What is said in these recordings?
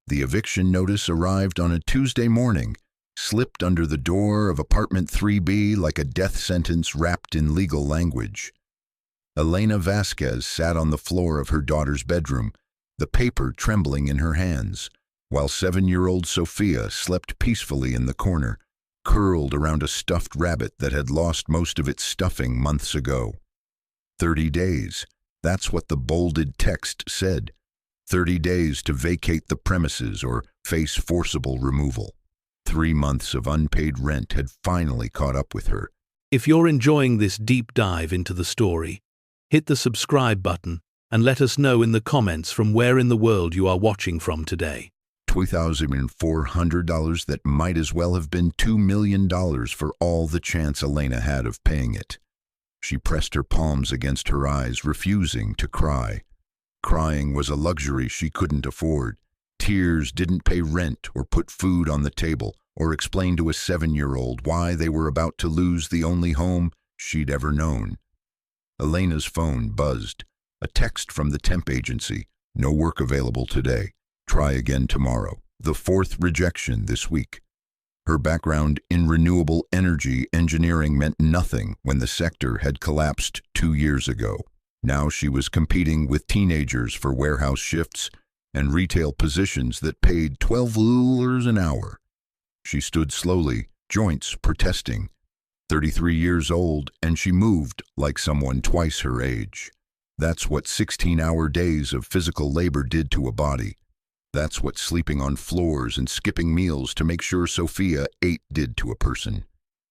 The eviction notice arrived on a Tuesday morning, slipped under the door of apartment 3B like a death sentence wrapped in legal language. Elena Vasquez sat on the floor of her daughter's bedroom, the paper trembling in her hands, while 7-year-old Sofia slept peacefully in the corner, curled around a stuffed rabbit that had lost most of its stuffing months ago. 30 days. That's what the bolded text said. 30 days to vacate the premises or face forcible removal. 3 months of unpaid rent had finally caught up with her. If you're enjoying this deep dive into the story, hit the subscribe button and let us know in the comments from where in the world you are watching from today. $2,400 that might as well have been $2 million for all the chance Elena had of paying it. She pressed her palms against her eyes, refusing to cry. Crying was a luxury she couldn't afford. Tears didn't pay rent or put food on the table or explain to a 7-year-old why they were about to lose the only home she'd ever known. Elena's phone buzzed. A text from the temp agency. No work available today. Try again tomorrow. The 4th rejection this week. Her background in renewable energy engineering meant nothing when the sector had collapsed 2 years ago. Now she was competing with teenagers for warehouse shifts and retail positions that paid $12 an hour. She stood slowly, joints protesting. 33 years old, and she moved like someone twice her age. That's what 16-hour days of physical labor did to a body. That's what sleeping on floors and skipping meals to make sure Sofia ate did to a person.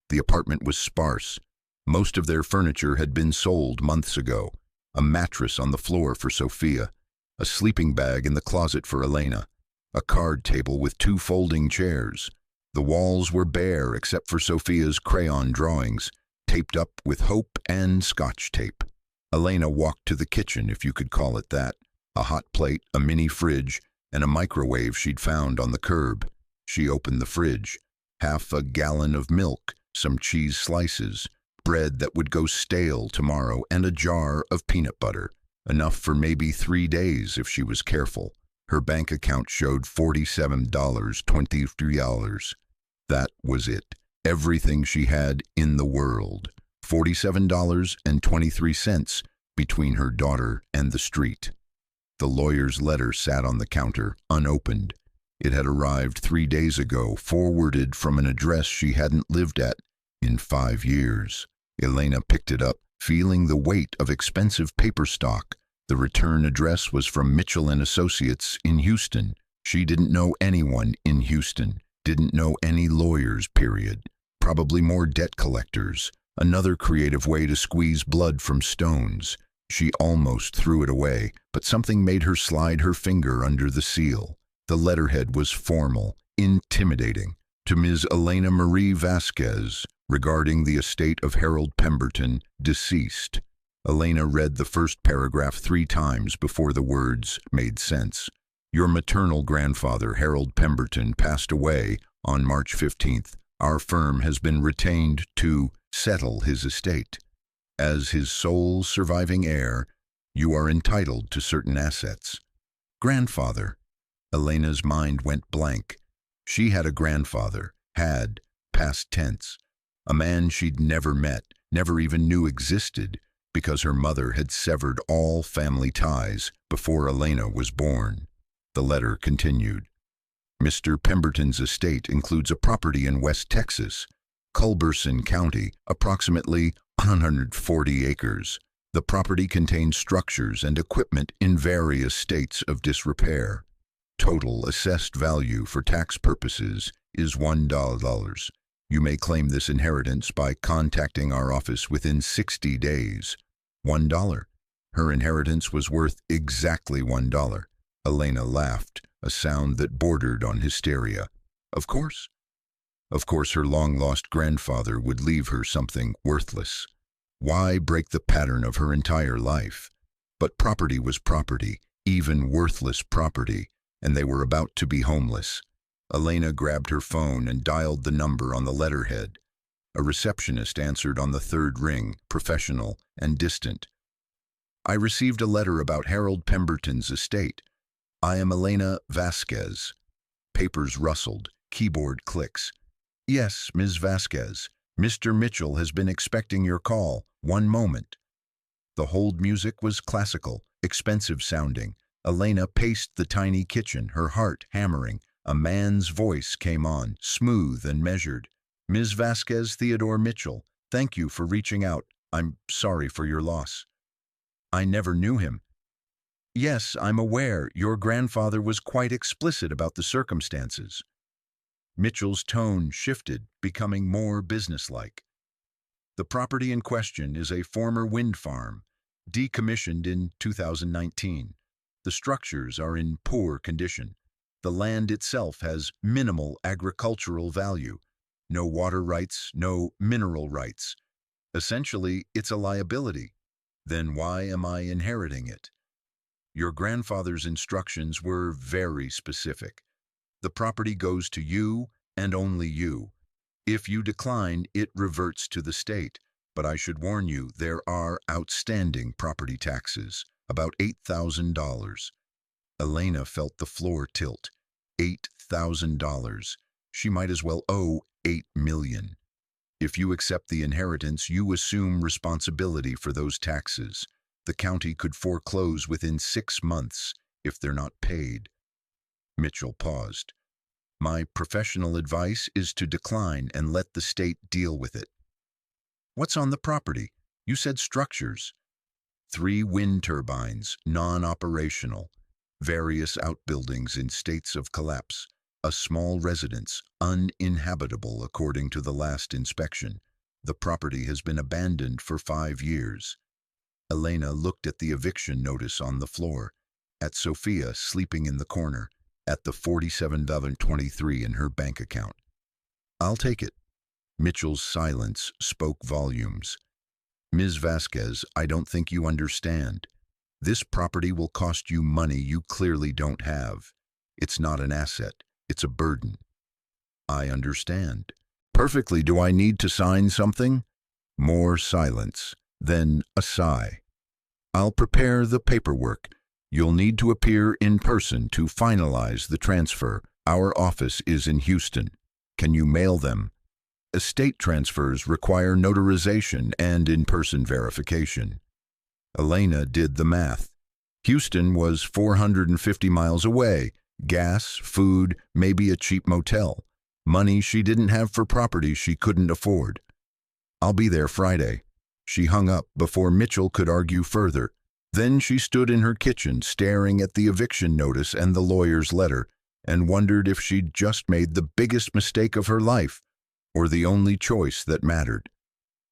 The apartment was sparse. Most of their furniture had been sold months ago. A mattress on the floor for Sofia, a sleeping bag in the closet for Elena, a card table with 2 folding chairs. The walls were bare except for Sofia's crayon drawings, taped up with hope and Scotch tape. Elena walked to the kitchen, if you could call it that. A hot plate, a mini fridge, and a microwave she'd found on the curb. She opened the fridge. Half a gallon of milk, some cheese slices, bread that would go stale tomorrow, and a jar of peanut butter. Enough for maybe 3 days if she was careful. Her bank account showed $47.23. That was it. Everything she had in the world. $47.23 between her daughter and the street. The lawyer's letter sat on the counter, unopened. It had arrived 3 days ago, forwarded from an address she hadn't lived at in 5 years. Elena picked it up, feeling the weight of expensive paper stock. The return address was from Mitchell & Associates in Houston. She didn't know anyone in Houston, didn't know any lawyers, period. Probably more debt collectors. Another creative way to squeeze blood from stones. She almost threw it away, but something made her slide her finger under the seal. The letterhead was formal, intimidating. To Ms. Elena Marie Vasquez, regarding the estate of Harold Pemberton, deceased. Elena read the first paragraph 3 times before the words made sense. Your maternal grandfather, Harold Pemberton, passed away on March 15th. Our firm has been retained to settle his estate. As his sole surviving heir, you are entitled to certain assets. Grandfather. Elena's mind went blank. She had a grandfather, had, past tense, a man she'd never met, never even knew existed, because her mother had severed all family ties before Elena was born. The letter continued. Mr. Pemberton's estate includes a property in West Texas, Culberson County, approximately 140 acres. The property contains structures and equipment in various states of disrepair. Total assessed value for tax purposes is $1. You may claim this inheritance by contacting our office within 60 days. $1. Her inheritance was worth exactly $1. Elena laughed, a sound that bordered on hysteria. Of course. Of course her long-lost grandfather would leave her something worthless. Why break the pattern of her entire life? But property was property, even worthless property, and they were about to be homeless. Elena grabbed her phone and dialed the number on the letterhead. A receptionist answered on the 3rd ring, professional and distant. I received a letter about Harold Pemberton's estate. I am Elena Vasquez. Papers rustled, keyboard clicks. Yes, Ms. Vasquez. Mr. Mitchell has been expecting your call. One moment. The hold music was classical, expensive sounding. Elena paced the tiny kitchen, her heart hammering. A man's voice came on, smooth and measured. Ms. Vasquez, Theodore Mitchell, thank you for reaching out. I'm sorry for your loss. I never knew him. Yes, I'm aware. Your grandfather was quite explicit about the circumstances. Mitchell's tone shifted, becoming more businesslike. The property in question is a former wind farm, decommissioned in 2019. The structures are in poor condition. The land itself has minimal agricultural value. No water rights, no mineral rights. Essentially, it's a liability. Then why am I inheriting it? Your grandfather's instructions were very specific. The property goes to you and only you. If you decline, it reverts to the state. But I should warn you, there are outstanding property taxes, about $8,000. Elena felt the floor tilt. $8,000. She might as well owe $8 million. If you accept the inheritance, you assume responsibility for those taxes. The county could foreclose within 6 months if they're not paid. Mitchell paused. My professional advice is to decline and let the state deal with it. What's on the property? You said structures. 3 wind turbines, non-operational. Various outbuildings in states of collapse. A small residence, uninhabitable according to the last inspection. The property has been abandoned for 5 years. Elena looked at the eviction notice on the floor, at Sofia sleeping in the corner, at the $47.23 in her bank account. I'll take it. Mitchell's silence spoke volumes. Ms. Vasquez, I don't think you understand. This property will cost you money you clearly don't have. It's not an asset, it's a burden. I understand. Perfectly, do I need to sign something? More silence, then a sigh. I'll prepare the paperwork. You'll need to appear in person to finalize the transfer. Our office is in Houston. Can you mail them? Estate transfers require notarization and in-person verification. Elena did the math. Houston was 450 miles away. Gas, food, maybe a cheap motel. Money she didn't have for property she couldn't afford. I'll be there Friday. She hung up before Mitchell could argue further. Then she stood in her kitchen staring at the eviction notice and the lawyer's letter and wondered if she'd just made the biggest mistake of her life or the only choice that mattered.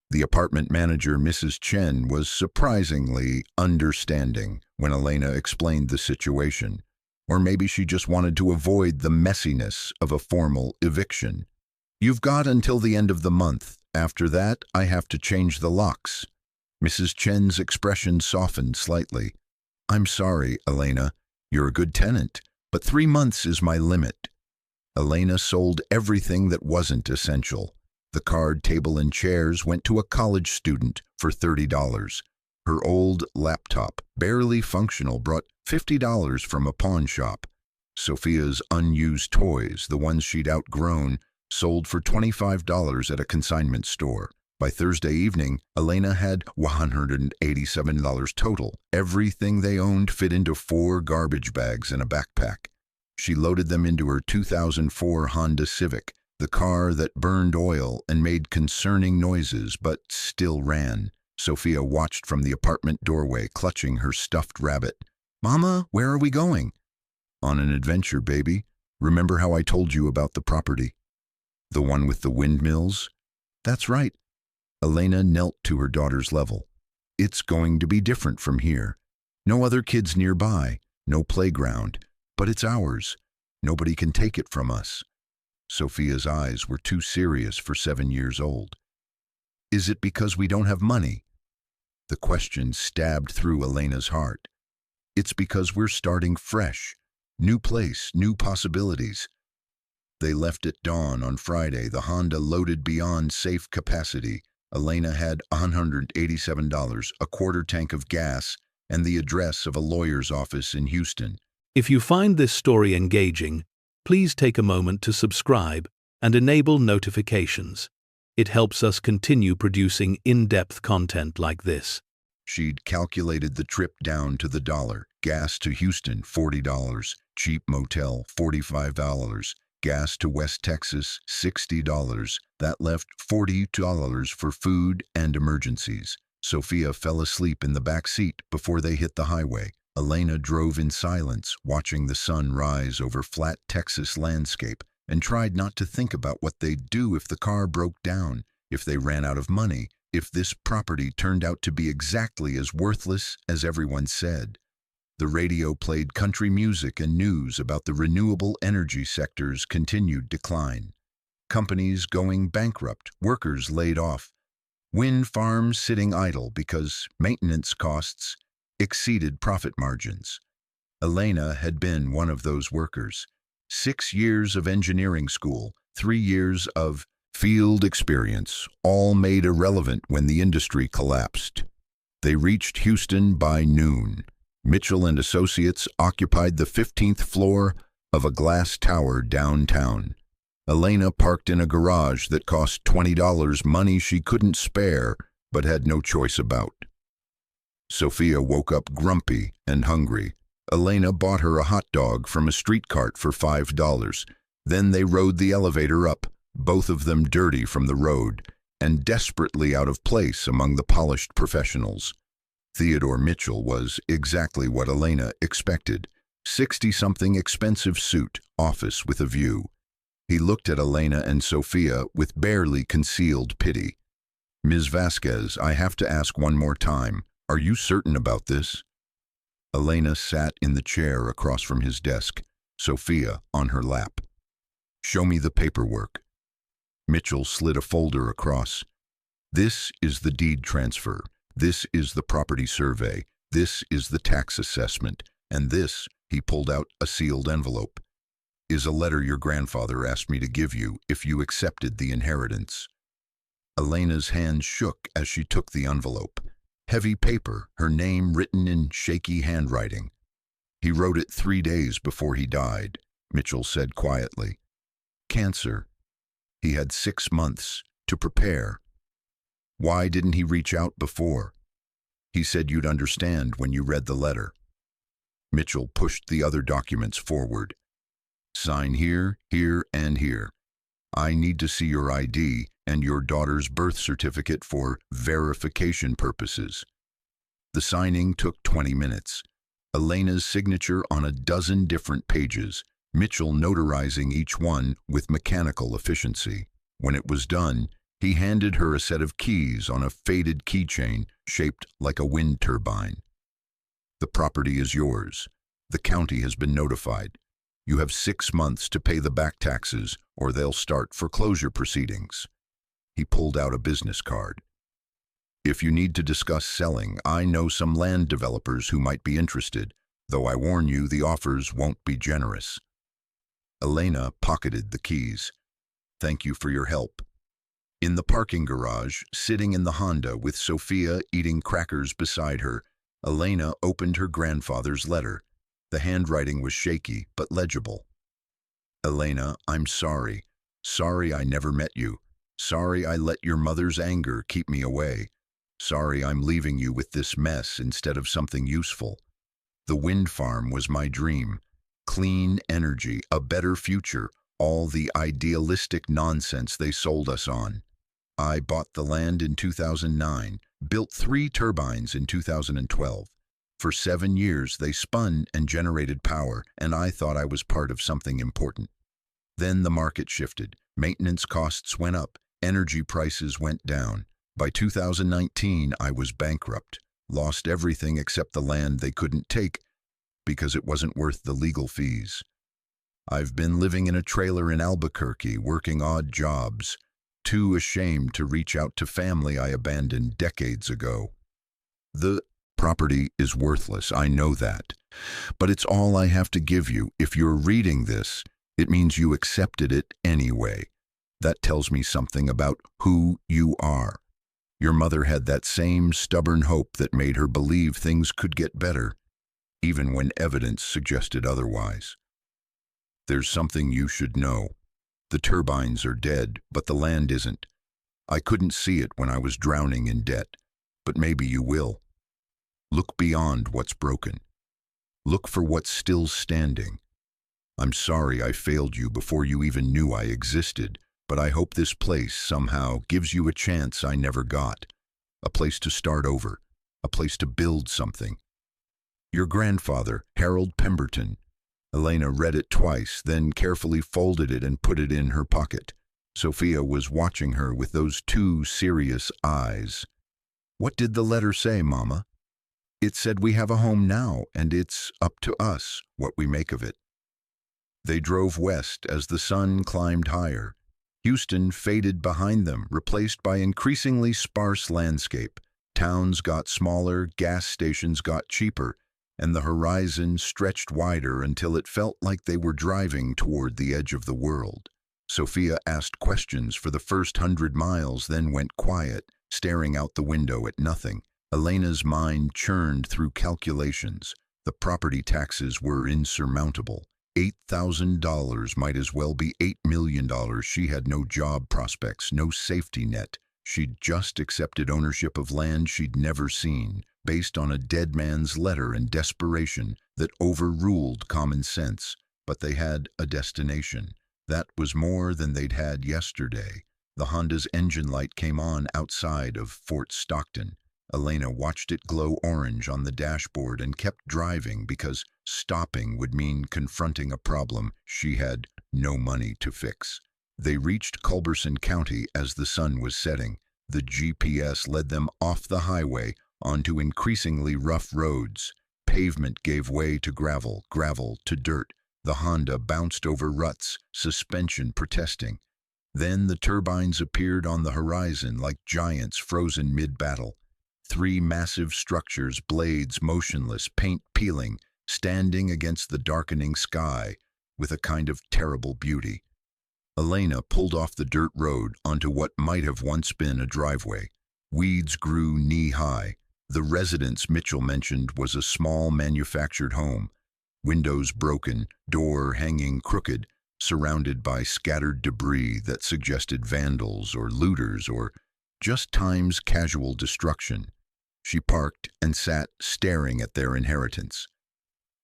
The apartment manager, Mrs. Chen, was surprisingly understanding when Elena explained the situation. Or maybe she just wanted to avoid the messiness of a formal eviction. You've got until the end of the month. After that, I have to change the locks. Mrs. Chen's expression softened slightly. I'm sorry, Elena. You're a good tenant, but 3 months is my limit. Elena sold everything that wasn't essential. The card table and chairs went to a college student for $30. Her old laptop, barely functional, brought $50 from a pawn shop. Sofia's unused toys, the ones she'd outgrown, sold for $25 at a consignment store. By Thursday evening, Elena had $187 total. Everything they owned fit into 4 garbage bags and a backpack. She loaded them into her 2004 Honda Civic, the car that burned oil and made concerning noises but still ran. Sofia watched from the apartment doorway, clutching her stuffed rabbit. Mama, where are we going? On an adventure, baby. Remember how I told you about the property? The one with the windmills? That's right. Elena knelt to her daughter's level. It's going to be different from here. No other kids nearby, no playground, but it's ours. Nobody can take it from us. Sofia's eyes were too serious for 7 years old. Is it because we don't have money? The question stabbed through Elena's heart. It's because we're starting fresh. New place, new possibilities. They left at dawn on Friday, the Honda loaded beyond safe capacity. Elena had $187, a quarter tank of gas, and the address of a lawyer's office in Houston. If you find this story engaging, please take a moment to subscribe and enable notifications. It helps us continue producing in-depth content like this. She'd calculated the trip down to the dollar. Gas to Houston, $40. Cheap motel, $45. Gas to West Texas, $60. That left $40 for food and emergencies. Sofia fell asleep in the back seat before they hit the highway. Elena drove in silence, watching the sun rise over flat Texas landscape, and tried not to think about what they'd do if the car broke down, if they ran out of money, if this property turned out to be exactly as worthless as everyone said. The radio played country music and news about the renewable energy sector's continued decline. Companies going bankrupt, workers laid off, wind farms sitting idle because maintenance costs exceeded profit margins. Elena had been one of those workers. 6 years of engineering school, 3 years of field experience, all made irrelevant when the industry collapsed. They reached Houston by noon. Mitchell and Associates occupied the 15th floor of a glass tower downtown. Elena parked in a garage that cost $20, money she couldn't spare but had no choice about. Sofia woke up grumpy and hungry. Elena bought her a hot dog from a street cart for $5. Then they rode the elevator up, both of them dirty from the road and desperately out of place among the polished professionals. Theodore Mitchell was exactly what Elena expected. 60-something expensive suit, office with a view. He looked at Elena and Sofia with barely concealed pity. "Ms. Vasquez, I have to ask one more time. Are you certain about this?" Elena sat in the chair across from his desk, Sofia on her lap. "Show me the paperwork." Mitchell slid a folder across. "This is the deed transfer. This is the property survey. This is the tax assessment. And this," he pulled out a sealed envelope, "is a letter your grandfather asked me to give you if you accepted the inheritance." Elena's hand shook as she took the envelope. Heavy paper, her name written in shaky handwriting. "He wrote it 3 days before he died," Mitchell said quietly. "Cancer. He had 6 months to prepare. Why didn't he reach out before? He said you'd understand when you read the letter." Mitchell pushed the other documents forward. "Sign here, here, and here. I need to see your ID and your daughter's birth certificate for verification purposes." The signing took 20 minutes. Elena's signature on a dozen different pages, Mitchell notarizing each one with mechanical efficiency. When it was done, he handed her a set of keys on a faded keychain shaped like a wind turbine. "The property is yours. The county has been notified. You have 6 months to pay the back taxes or they'll start foreclosure proceedings." He pulled out a business card. "If you need to discuss selling, I know some land developers who might be interested, though I warn you the offers won't be generous." Elena pocketed the keys. "Thank you for your help." In the parking garage, sitting in the Honda with Sofia eating crackers beside her, Elena opened her grandfather's letter. The handwriting was shaky but legible. "Elena, I'm sorry. Sorry I never met you. Sorry I let your mother's anger keep me away. Sorry I'm leaving you with this mess instead of something useful. The wind farm was my dream. Clean energy, a better future, all the idealistic nonsense they sold us on. I bought the land in 2009, built 3 turbines in 2012. For 7 years they spun and generated power, and I thought I was part of something important. Then the market shifted, maintenance costs went up, energy prices went down. By 2019 I was bankrupt, lost everything except the land they couldn't take because it wasn't worth the legal fees. I've been living in a trailer in Albuquerque, working odd jobs, too ashamed to reach out to family I abandoned decades ago. The property is worthless, I know that, but it's all I have to give you. If you're reading this, it means you accepted it anyway. That tells me something about who you are. Your mother had that same stubborn hope that made her believe things could get better, even when evidence suggested otherwise. There's something you should know. The turbines are dead, but the land isn't. I couldn't see it when I was drowning in debt, but maybe you will. Look beyond what's broken. Look for what's still standing. I'm sorry I failed you before you even knew I existed, but I hope this place somehow gives you a chance I never got. A place to start over, a place to build something. Your grandfather, Harold Pemberton. Elena read it twice, then carefully folded it and put it in her pocket. Sofia was watching her with those two serious eyes. What did the letter say, Mama? It said we have a home now, and it's up to us what we make of it. They drove west as the sun climbed higher. Houston faded behind them, replaced by increasingly sparse landscape. Towns got smaller, gas stations got cheaper, and the horizon stretched wider until it felt like they were driving toward the edge of the world. Sofia asked questions for the first 100 miles, then went quiet, staring out the window at nothing. Elena's mind churned through calculations. The property taxes were insurmountable. $8,000 might as well be $8 million. She had no job prospects, no safety net. She'd just accepted ownership of land she'd never seen, based on a dead man's letter and desperation that overruled common sense. But they had a destination. That was more than they'd had yesterday. The Honda's engine light came on outside of Fort Stockton. Elena watched it glow orange on the dashboard and kept driving because stopping would mean confronting a problem she had no money to fix. They reached Culberson County as the sun was setting. The GPS led them off the highway onto increasingly rough roads. Pavement gave way to gravel, gravel to dirt. The Honda bounced over ruts, suspension protesting. Then the turbines appeared on the horizon like giants frozen mid-battle. 3 massive structures, blades motionless, paint peeling, standing against the darkening sky with a kind of terrible beauty. Elena pulled off the dirt road onto what might have once been a driveway. Weeds grew knee-high. The residence Mitchell mentioned was a small manufactured home. Windows broken, door hanging crooked, surrounded by scattered debris that suggested vandals or looters or just time's casual destruction. She parked and sat staring at their inheritance.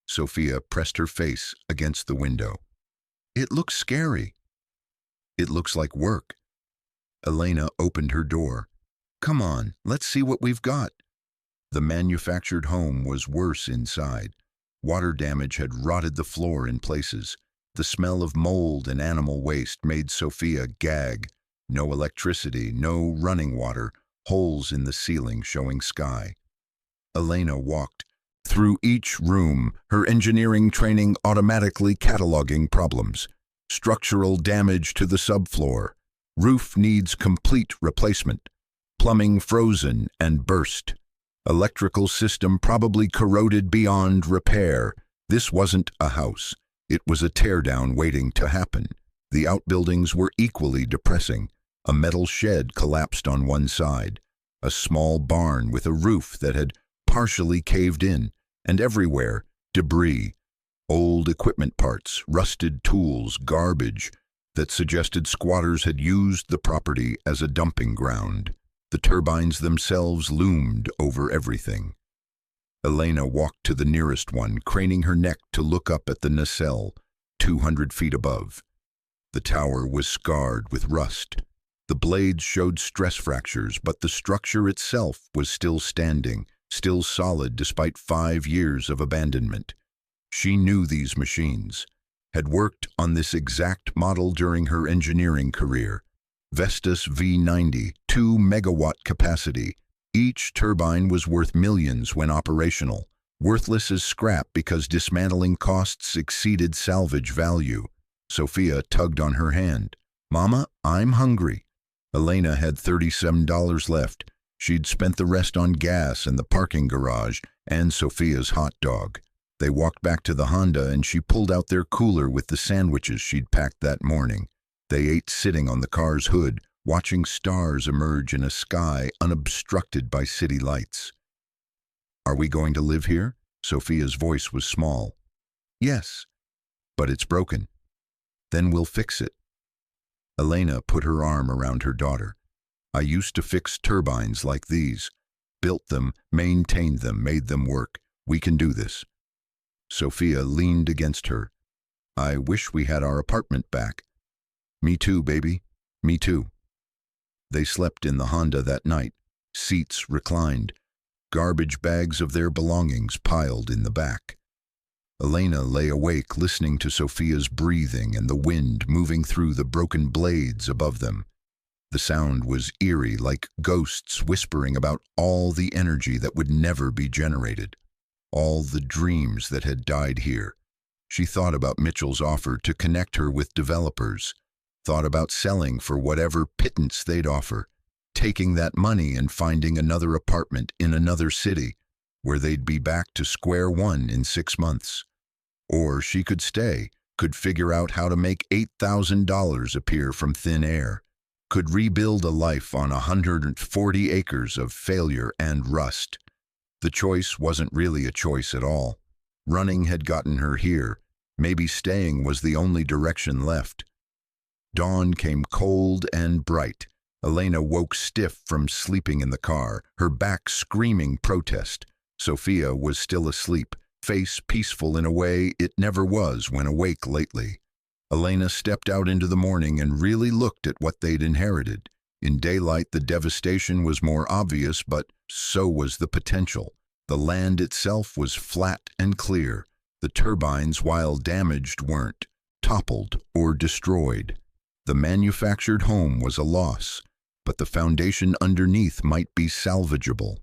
Sofia pressed her face against the window. It looks scary. It looks like work. Elena opened her door. Come on, let's see what we've got. The manufactured home was worse inside. Water damage had rotted the floor in places. The smell of mold and animal waste made Sofia gag. No electricity, no running water, holes in the ceiling showing sky. Elena walked through each room, her engineering training automatically cataloging problems. Structural damage to the subfloor. Roof needs complete replacement. Plumbing frozen and burst. Electrical system probably corroded beyond repair. This wasn't a house. It was a teardown waiting to happen. The outbuildings were equally depressing. A metal shed collapsed on one side. A small barn with a roof that had partially caved in. And everywhere, debris. Old equipment parts, rusted tools, garbage that suggested squatters had used the property as a dumping ground. The turbines themselves loomed over everything. Elena walked to the nearest one, craning her neck to look up at the nacelle, 200 feet above. The tower was scarred with rust. The blades showed stress fractures, but the structure itself was still standing, still solid despite 5 years of abandonment. She knew these machines, had worked on this exact model during her engineering career. Vestas V90, 2 megawatt capacity. Each turbine was worth millions when operational, worthless as scrap because dismantling costs exceeded salvage value. Sofia tugged on her hand. Mama, I'm hungry. Elena had $37 left. She'd spent the rest on gas in the parking garage and Sofia's hot dog. They walked back to the Honda and she pulled out their cooler with the sandwiches she'd packed that morning. They ate sitting on the car's hood, watching stars emerge in a sky unobstructed by city lights. Are we going to live here? Sofia's voice was small. Yes, but it's broken. Then we'll fix it." Elena put her arm around her daughter. "I used to fix turbines like these. Built them, maintained them, made them work. We can do this." Sofia leaned against her. "I wish we had our apartment back." "Me too, baby. Me too." They slept in the Honda that night, seats reclined, garbage bags of their belongings piled in the back. Elena lay awake listening to Sofia's breathing and the wind moving through the broken blades above them. The sound was eerie, like ghosts whispering about all the energy that would never be generated, all the dreams that had died here. She thought about Mitchell's offer to connect her with developers, thought about selling for whatever pittance they'd offer, taking that money and finding another apartment in another city where they'd be back to square one in 6 months. Or she could stay, could figure out how to make $8,000 appear from thin air, could rebuild a life on 140 acres of failure and rust. The choice wasn't really a choice at all. Running had gotten her here. Maybe staying was the only direction left. Dawn came cold and bright. Elena woke stiff from sleeping in the car, her back screaming protest. Sofia was still asleep, face peaceful in a way it never was when awake lately. Elena stepped out into the morning and really looked at what they'd inherited. In daylight, the devastation was more obvious, but so was the potential. The land itself was flat and clear. The turbines, while damaged, weren't toppled or destroyed. The manufactured home was a loss, but the foundation underneath might be salvageable.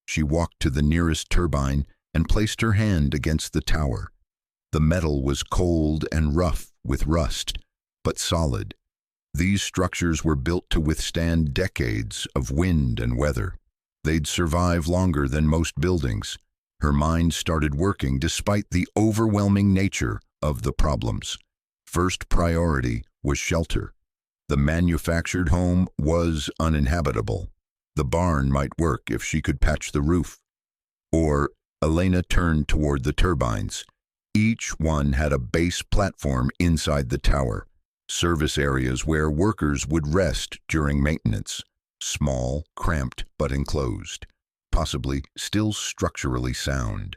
She walked to the nearest turbine and placed her hand against the tower. The metal was cold and rough with rust, but solid. These structures were built to withstand decades of wind and weather. They'd survive longer than most buildings. Her mind started working despite the overwhelming nature of the problems. First priority was shelter. The manufactured home was uninhabitable. The barn might work if she could patch the roof. Or Elena turned toward the turbines. Each one had a base platform inside the tower, service areas where workers would rest during maintenance. Small, cramped, but enclosed. Possibly still structurally sound.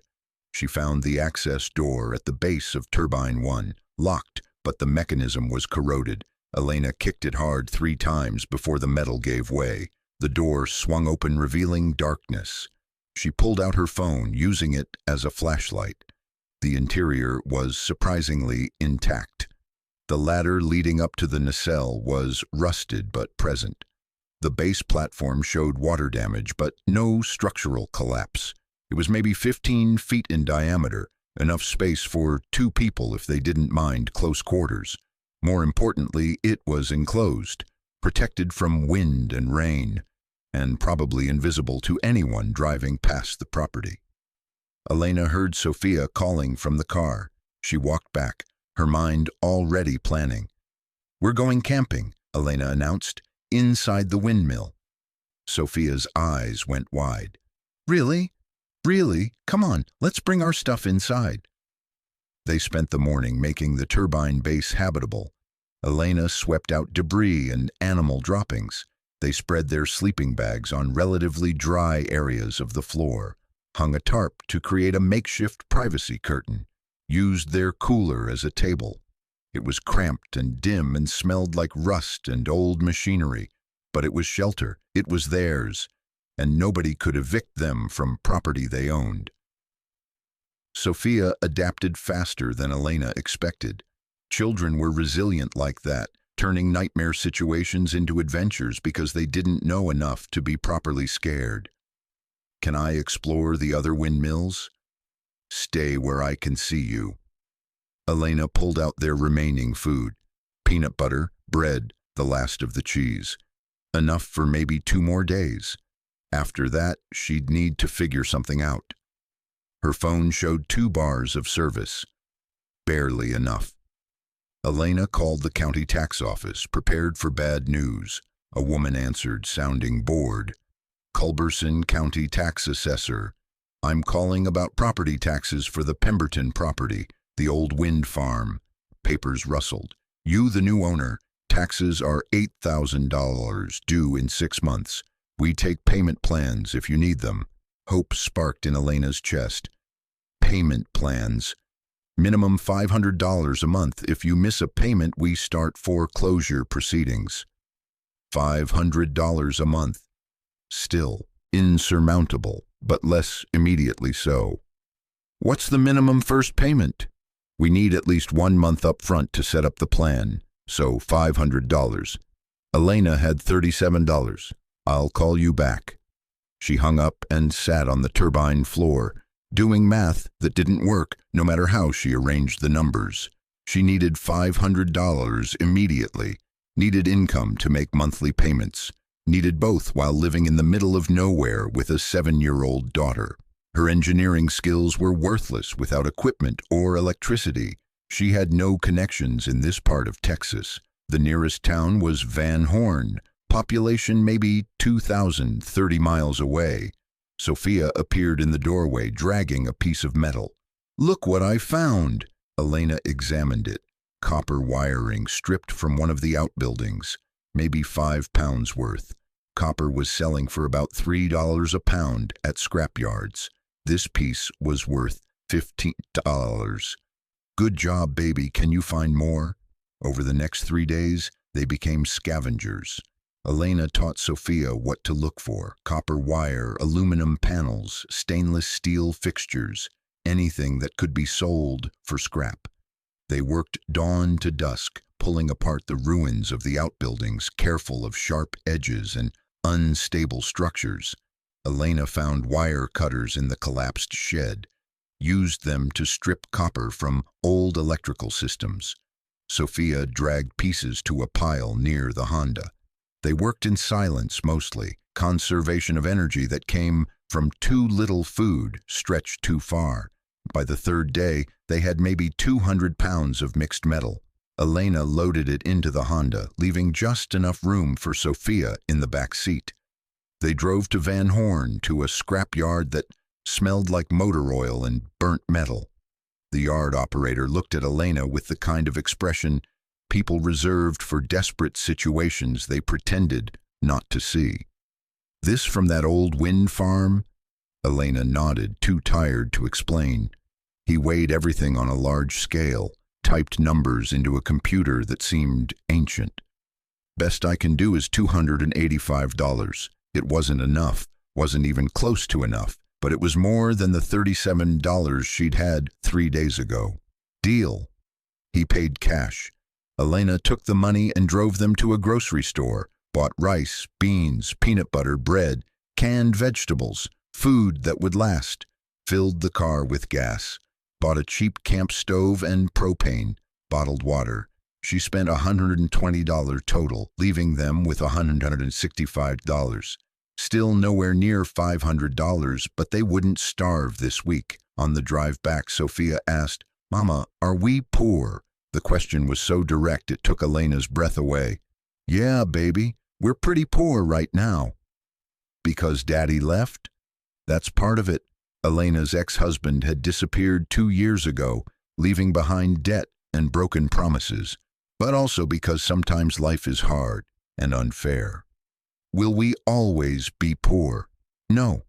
She found the access door at the base of Turbine 1, locked, but the mechanism was corroded. Elena kicked it hard 3 times before the metal gave way. The door swung open, revealing darkness. She pulled out her phone, using it as a flashlight. The interior was surprisingly intact. The ladder leading up to the nacelle was rusted but present. The base platform showed water damage, but no structural collapse. It was maybe 15 feet in diameter, enough space for 2 people if they didn't mind close quarters. More importantly, it was enclosed, protected from wind and rain, and probably invisible to anyone driving past the property. Elena heard Sofia calling from the car. She walked back, her mind already planning. "We're going camping," Elena announced, "inside the windmill." Sofia's eyes went wide. "Really? Really? Come on, let's bring our stuff inside." They spent the morning making the turbine base habitable. Elena swept out debris and animal droppings. They spread their sleeping bags on relatively dry areas of the floor, hung a tarp to create a makeshift privacy curtain, used their cooler as a table. It was cramped and dim and smelled like rust and old machinery, but it was shelter. It was theirs, and nobody could evict them from property they owned. Sofia adapted faster than Elena expected. Children were resilient like that, turning nightmare situations into adventures because they didn't know enough to be properly scared. "Can I explore the other windmills?" "Stay where I can see you." Elena pulled out their remaining food. Peanut butter, bread, the last of the cheese. Enough for maybe 2 more days. After that, she'd need to figure something out. Her phone showed 2 bars of service. Barely enough. Elena called the county tax office, prepared for bad news. A woman answered, sounding bored. "Culberson County Tax Assessor. I'm calling about property taxes for the Pemberton property, the old wind farm." Papers rustled. You, the new owner, taxes are $8,000 due in 6 months. We take payment plans if you need them. Hope sparked in Elena's chest. Payment plans. Minimum $500 a month. If you miss a payment, we start foreclosure proceedings. $500 a month. Still insurmountable, but less immediately so. What's the minimum first payment? We need at least 1 month up front to set up the plan, so $500. Elena had $37. I'll call you back. She hung up and sat on the turbine floor, doing math that didn't work no matter how she arranged the numbers. She needed $500 immediately, needed income to make monthly payments, needed both while living in the middle of nowhere with a 7-year-old daughter. Her engineering skills were worthless without equipment or electricity. She had no connections in this part of Texas. The nearest town was Van Horn, population maybe 2,000, 30 miles away. Sofia appeared in the doorway, dragging a piece of metal. "Look what I found!" Elena examined it. Copper wiring stripped from one of the outbuildings, maybe 5 pounds worth. Copper was selling for about $3 a pound at scrapyards. This piece was worth $15. "Good job, baby. Can you find more?" Over the next 3 days, they became scavengers. Elena taught Sofia what to look for: copper wire, aluminum panels, stainless steel fixtures, anything that could be sold for scrap. They worked dawn to dusk, pulling apart the ruins of the outbuildings, careful of sharp edges and unstable structures. Elena found wire cutters in the collapsed shed, used them to strip copper from old electrical systems. Sofia dragged pieces to a pile near the Honda. They worked in silence mostly, conservation of energy that came from too little food stretched too far. By the 3rd day, they had maybe 200 pounds of mixed metal. Elena loaded it into the Honda, leaving just enough room for Sofia in the back seat. They drove to Van Horn, to a scrapyard that smelled like motor oil and burnt metal. The yard operator looked at Elena with the kind of expression people reserved for desperate situations they pretended not to see. "This from that old wind farm?" Elena nodded, too tired to explain. He weighed everything on a large scale, typed numbers into a computer that seemed ancient. "Best I can do is $285. It wasn't enough, wasn't even close to enough, but it was more than the $37 she'd had 3 days ago. Deal." He paid cash. Elena took the money and drove them to a grocery store, bought rice, beans, peanut butter, bread, canned vegetables, food that would last, filled the car with gas, bought a cheap camp stove and propane, bottled water. She spent $120 total, leaving them with $165. Still nowhere near $500, but they wouldn't starve this week. On the drive back, Sofia asked, "Mama, are we poor?" The question was so direct it took Elena's breath away. "Yeah, baby, we're pretty poor right now." "Because Daddy left?" "That's part of it." Elena's ex-husband had disappeared 2 years ago, leaving behind debt and broken promises, but also because sometimes life is hard and unfair. "Will we always be poor?" "No."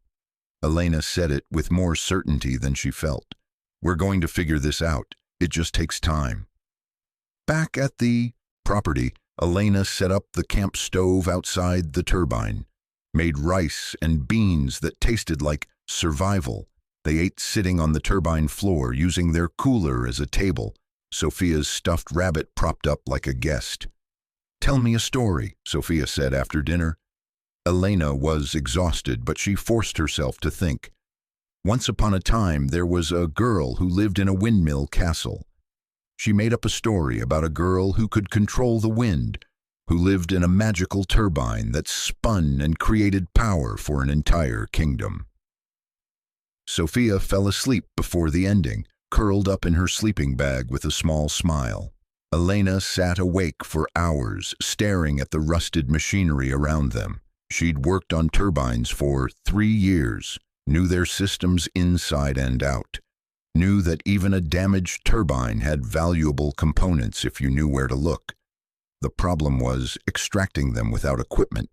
Elena said it with more certainty than she felt. "We're going to figure this out. It just takes time." Back at the property, Elena set up the camp stove outside the turbine, made rice and beans that tasted like survival. They ate sitting on the turbine floor, using their cooler as a table, Sofia's stuffed rabbit propped up like a guest. "Tell me a story," Sofia said after dinner. Elena was exhausted, but she forced herself to think. Once upon a time, there was a girl who lived in a windmill castle. She made up a story about a girl who could control the wind, who lived in a magical turbine that spun and created power for an entire kingdom. Sofia fell asleep before the ending, curled up in her sleeping bag with a small smile. Elena sat awake for hours, staring at the rusted machinery around them. She'd worked on turbines for 3 years, knew their systems inside and out. knew that even a damaged turbine had valuable components if you knew where to look. The problem was extracting them without equipment.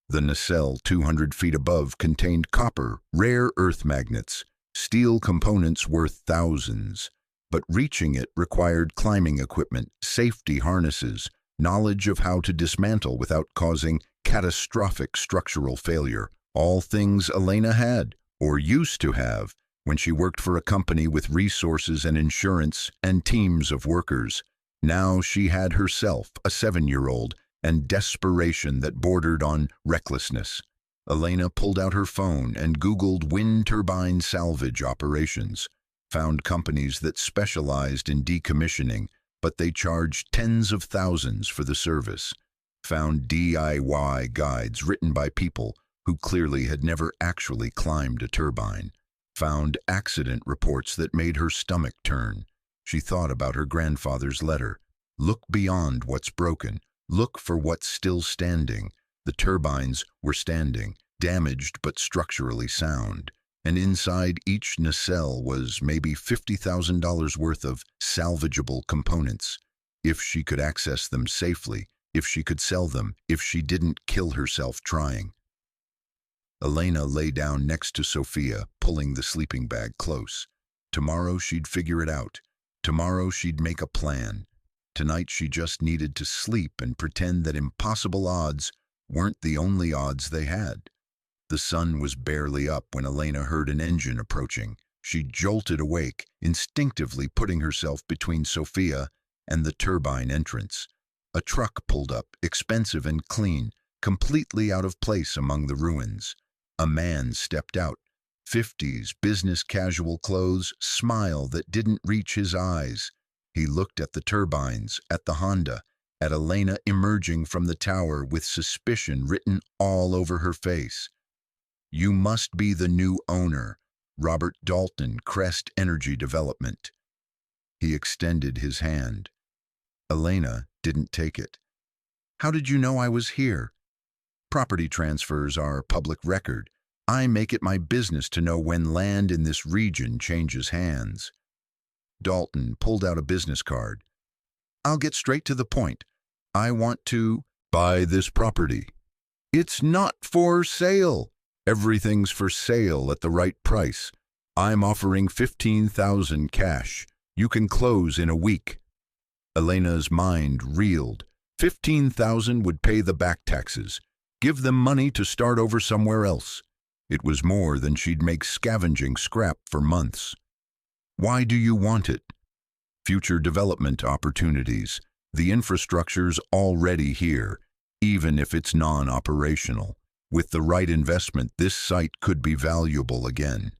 The nacelle 200 feet above contained copper, rare earth magnets, steel components worth thousands. But reaching it required climbing equipment, safety harnesses, knowledge of how to dismantle without causing catastrophic structural failure. All things Elena had, or used to have, when she worked for a company with resources and insurance and teams of workers. Now she had herself, a 7-year-old, and desperation that bordered on recklessness. Elena pulled out her phone and Googled wind turbine salvage operations, found companies that specialized in decommissioning, but they charged tens of thousands for the service, found DIY guides written by people who clearly had never actually climbed a turbine, found accident reports that made her stomach turn. She thought about her grandfather's letter. Look beyond what's broken. Look for what's still standing. The turbines were standing, damaged but structurally sound. And inside each nacelle was maybe $50,000 worth of salvageable components. If she could access them safely, if she could sell them, if she didn't kill herself trying. Elena lay down next to Sofia, pulling the sleeping bag close. Tomorrow she'd figure it out. Tomorrow she'd make a plan. Tonight she just needed to sleep and pretend that impossible odds weren't the only odds they had. The sun was barely up when Elena heard an engine approaching. She jolted awake, instinctively putting herself between Sofia and the turbine entrance. A truck pulled up, expensive and clean, completely out of place among the ruins. A man stepped out. 50s, business casual clothes, smile that didn't reach his eyes. He looked at the turbines, at the Honda, at Elena emerging from the tower with suspicion written all over her face. You must be the new owner, Robert Dalton, Crest Energy Development. He extended his hand. Elena didn't take it. How did you know I was here? Property transfers are public record. I make it my business to know when land in this region changes hands. Dalton pulled out a business card. I'll get straight to the point. I want to buy this property. It's not for sale. Everything's for sale at the right price. I'm offering $15,000 cash. You can close in a week. Elena's mind reeled. $15,000 would pay the back taxes. Give them money to start over somewhere else. It was more than she'd make scavenging scrap for months. Why do you want it? Future development opportunities. The infrastructure's already here, even if it's non-operational. With the right investment, this site could be valuable again.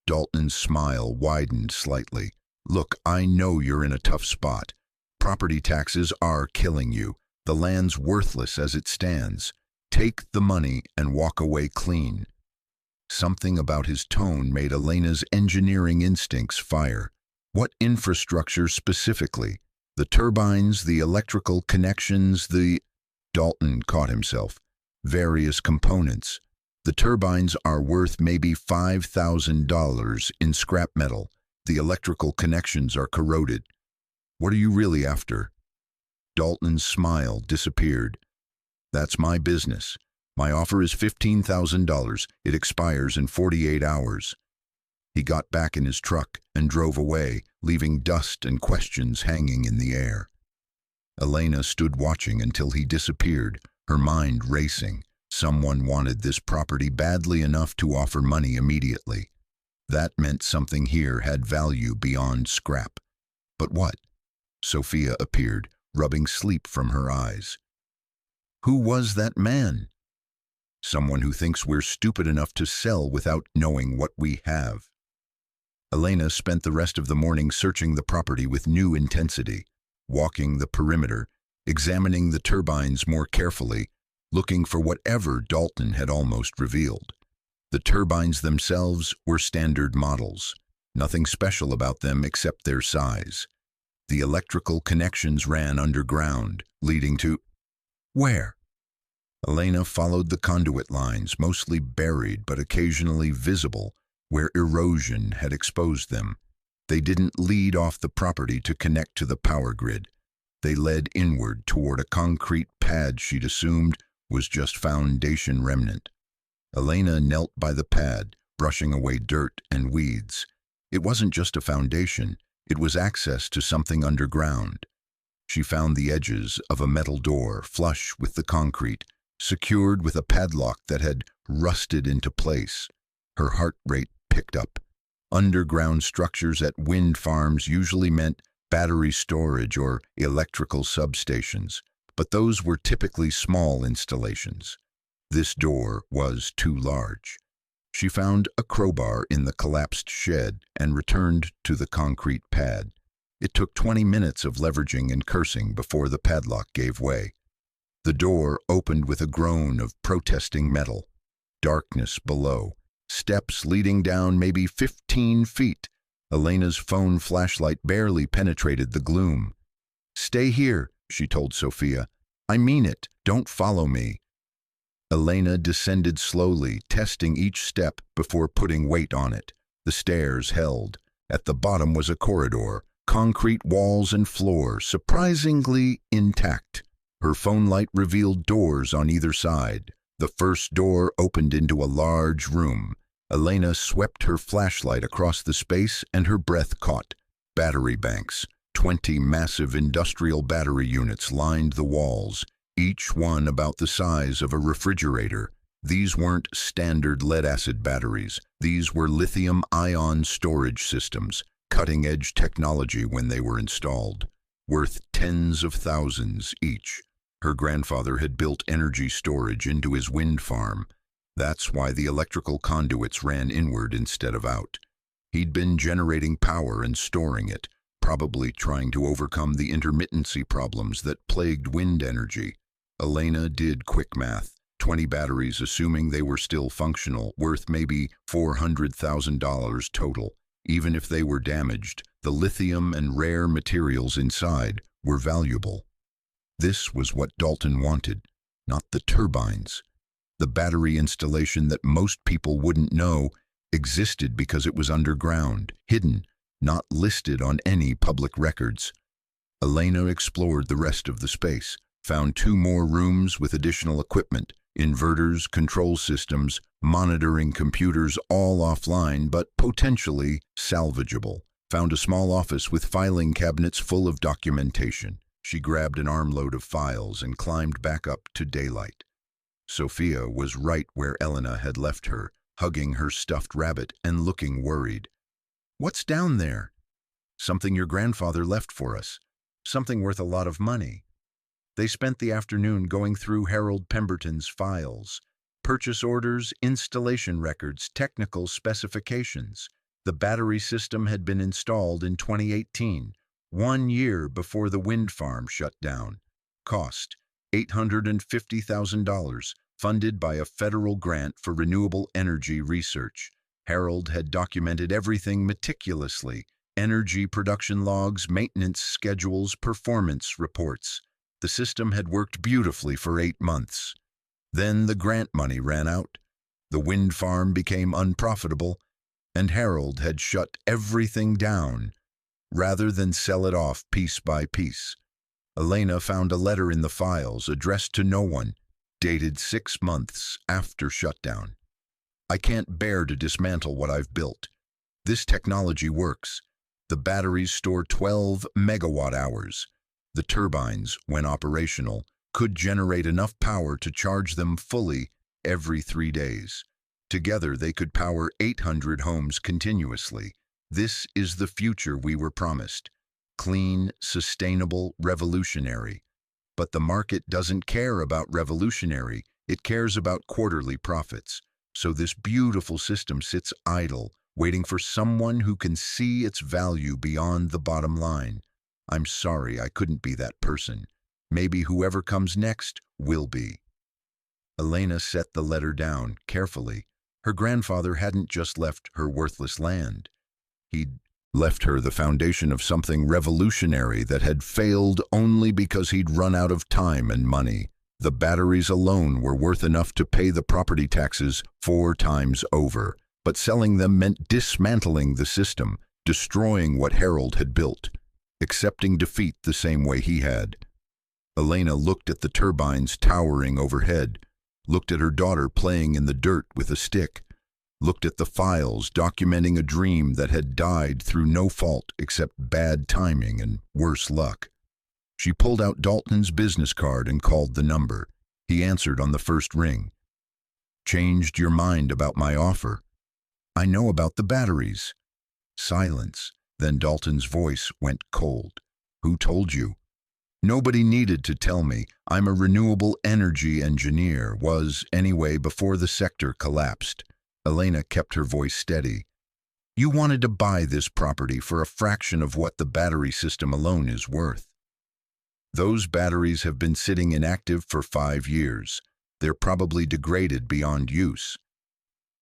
Dalton's smile widened slightly. Look, I know you're in a tough spot. Property taxes are killing you. The land's worthless as it stands. Take the money and walk away clean. Something about his tone made Elena's engineering instincts fire. What infrastructure specifically? The turbines, the electrical connections, Dalton caught himself. Various components. The turbines are worth maybe $5,000 in scrap metal. The electrical connections are corroded. What are you really after? Dalton's smile disappeared. That's my business. My offer is $15,000. It expires in 48 hours. He got back in his truck and drove away, leaving dust and questions hanging in the air. Elena stood watching until he disappeared, her mind racing. Someone wanted this property badly enough to offer money immediately. That meant something here had value beyond scrap. But what? Sofia appeared, rubbing sleep from her eyes. Who was that man? Someone who thinks we're stupid enough to sell without knowing what we have. Elena spent the rest of the morning searching the property with new intensity, walking the perimeter, examining the turbines more carefully, looking for whatever Dalton had almost revealed. The turbines themselves were standard models, nothing special about them except their size. The electrical connections ran underground, leading to... where? Elena followed the conduit lines, mostly buried but occasionally visible, where erosion had exposed them. They didn't lead off the property to connect to the power grid. They led inward toward a concrete pad she'd assumed was just foundation remnant. Elena knelt by the pad, brushing away dirt and weeds. It wasn't just a foundation, it was access to something underground. She found the edges of a metal door, flush with the concrete, secured with a padlock that had rusted into place. Her heart rate picked up. Underground structures at wind farms usually meant battery storage or electrical substations, but those were typically small installations. This door was too large. She found a crowbar in the collapsed shed and returned to the concrete pad. It took 20 minutes of leveraging and cursing before the padlock gave way. The door opened with a groan of protesting metal. Darkness below. Steps leading down maybe 15 feet. Elena's phone flashlight barely penetrated the gloom. "Stay here," she told Sofia. "I mean it. Don't follow me." Elena descended slowly, testing each step before putting weight on it. The stairs held. At the bottom was a corridor, concrete walls and floor, surprisingly intact. Her phone light revealed doors on either side. The first door opened into a large room. Elena swept her flashlight across the space and her breath caught. Battery banks. 20 massive industrial battery units lined the walls, each one about the size of a refrigerator. These weren't standard lead-acid batteries. These were lithium-ion storage systems, cutting-edge technology when they were installed, worth tens of thousands each. Her grandfather had built energy storage into his wind farm. That's why the electrical conduits ran inward instead of out. He'd been generating power and storing it, probably trying to overcome the intermittency problems that plagued wind energy. Elena did quick math. 20 batteries, assuming they were still functional, worth maybe $400,000 total. Even if they were damaged, the lithium and rare materials inside were valuable. This was what Dalton wanted, not the turbines. The battery installation that most people wouldn't know existed because it was underground, hidden, not listed on any public records. Elena explored the rest of the space, found 2 more rooms with additional equipment, inverters, control systems, monitoring computers, all offline but potentially salvageable. Found a small office with filing cabinets full of documentation. She grabbed an armload of files and climbed back up to daylight. Sofia was right where Elena had left her, hugging her stuffed rabbit and looking worried. "What's down there?" "Something your grandfather left for us. Something worth a lot of money." They spent the afternoon going through Harold Pemberton's files. Purchase orders, installation records, technical specifications. The battery system had been installed in 2018, 1 year before the wind farm shut down. Cost $850,000, funded by a federal grant for renewable energy research. Harold had documented everything meticulously: energy production logs, maintenance schedules, performance reports. The system had worked beautifully for 8 months. Then the grant money ran out. The wind farm became unprofitable, and Harold had shut everything down rather than sell it off piece by piece. Elena found a letter in the files addressed to no one, dated 6 months after shutdown. "I can't bear to dismantle what I've built. This technology works. The batteries store 12 megawatt hours. The turbines, when operational, could generate enough power to charge them fully every 3 days. Together, they could power 800 homes continuously. This is the future we were promised. Clean, sustainable, revolutionary. But the market doesn't care about revolutionary. It cares about quarterly profits. So this beautiful system sits idle, waiting for someone who can see its value beyond the bottom line. I'm sorry I couldn't be that person. Maybe whoever comes next will be." Elena set the letter down carefully. Her grandfather hadn't just left her worthless land. He'd left her the foundation of something revolutionary that had failed only because he'd run out of time and money. The batteries alone were worth enough to pay the property taxes 4 times over, but selling them meant dismantling the system, destroying what Harold had built, accepting defeat the same way he had. Elena looked at the turbines towering overhead, looked at her daughter playing in the dirt with a stick, looked at the files documenting a dream that had died through no fault except bad timing and worse luck. She pulled out Dalton's business card and called the number. He answered on the first ring. "Changed your mind about my offer?" "I know about the batteries." Silence. Then Dalton's voice went cold. "Who told you?" "Nobody needed to tell me. I'm a renewable energy engineer, was anyway before the sector collapsed." Elena kept her voice steady. "You wanted to buy this property for a fraction of what the battery system alone is worth. Those batteries have been sitting inactive for 5 years. They're probably degraded beyond use."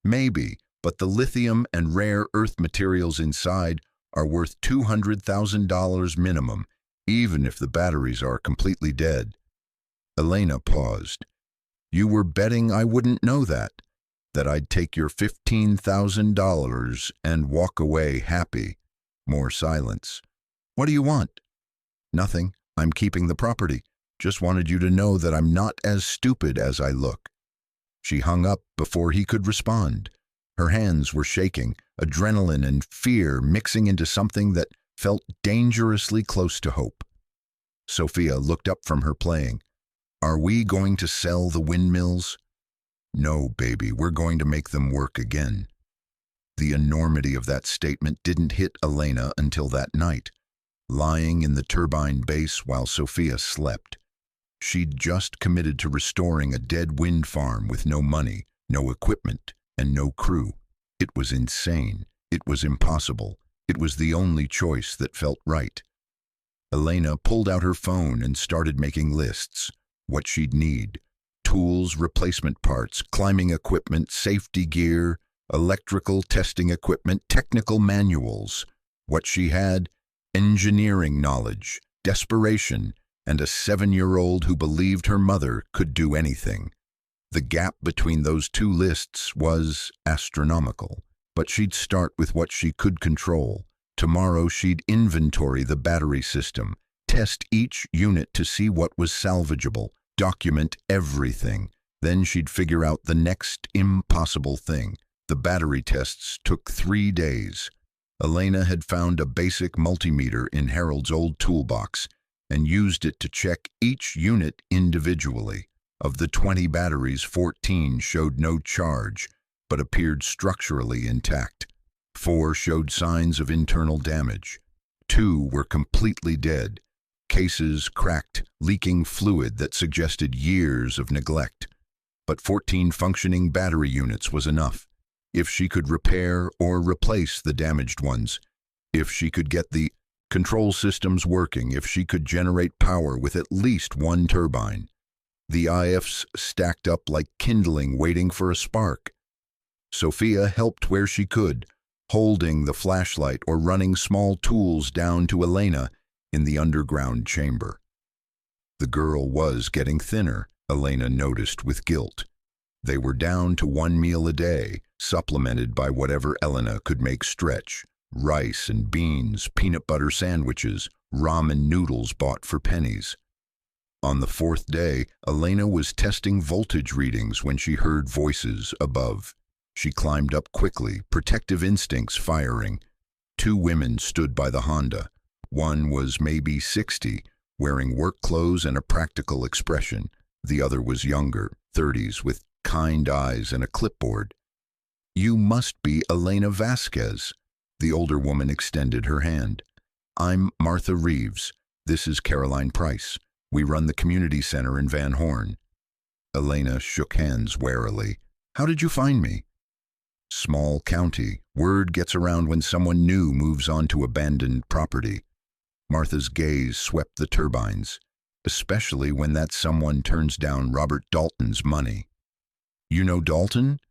"Maybe, but the lithium and rare earth materials inside are worth $200,000 minimum, even if the batteries are completely dead." Elena paused. "You were betting I wouldn't know that I'd take your $15,000 and walk away happy." More silence. "What do you want?" "Nothing. I'm keeping the property. Just wanted you to know that I'm not as stupid as I look." She hung up before he could respond. Her hands were shaking, adrenaline and fear mixing into something that felt dangerously close to hope. Sofia looked up from her playing. "Are we going to sell the windmills?" "No, baby, we're going to make them work again." The enormity of that statement didn't hit Elena until that night, lying in the turbine base while Sofia slept. She'd just committed to restoring a dead wind farm with no money, no equipment, and no crew. It was insane. It was impossible. It was the only choice that felt right. Elena pulled out her phone and started making lists. What she'd need: tools, replacement parts, climbing equipment, safety gear, electrical testing equipment, technical manuals. What she had: engineering knowledge, desperation, and a 7-year-old who believed her mother could do anything. The gap between those two lists was astronomical, but she'd start with what she could control. Tomorrow she'd inventory the battery system, test each unit to see what was salvageable, document everything. Then she'd figure out the next impossible thing. The battery tests took 3 days. Elena had found a basic multimeter in Harold's old toolbox and used it to check each unit individually. Of the 20 batteries, 14 showed no charge, but appeared structurally intact. 4 showed signs of internal damage. 2 were completely dead, cases cracked, leaking fluid that suggested years of neglect. But 14 functioning battery units was enough. If she could repair or replace the damaged ones, if she could get the control systems working, if she could generate power with at least 1 turbine. The IFs stacked up like kindling waiting for a spark. Sofia helped where she could, holding the flashlight or running small tools down to Elena in the underground chamber. The girl was getting thinner, Elena noticed with guilt. They were down to 1 meal a day, supplemented by whatever Elena could make stretch: rice and beans, peanut butter sandwiches, ramen noodles bought for pennies. On the 4th day, Elena was testing voltage readings when she heard voices above. She climbed up quickly, protective instincts firing. 2 women stood by the Honda. One was maybe 60, wearing work clothes and a practical expression. The other was younger, 30s, with kind eyes and a clipboard. "You must be Elena Vasquez." The older woman extended her hand. "I'm Martha Reeves. This is Caroline Price. We run the community center in Van Horn." Elena shook hands warily. "How did you find me?" "Small county. Word gets around when someone new moves onto abandoned property." Martha's gaze swept the turbines, especially when that someone turns down Robert Dalton's money. "You know Dalton?"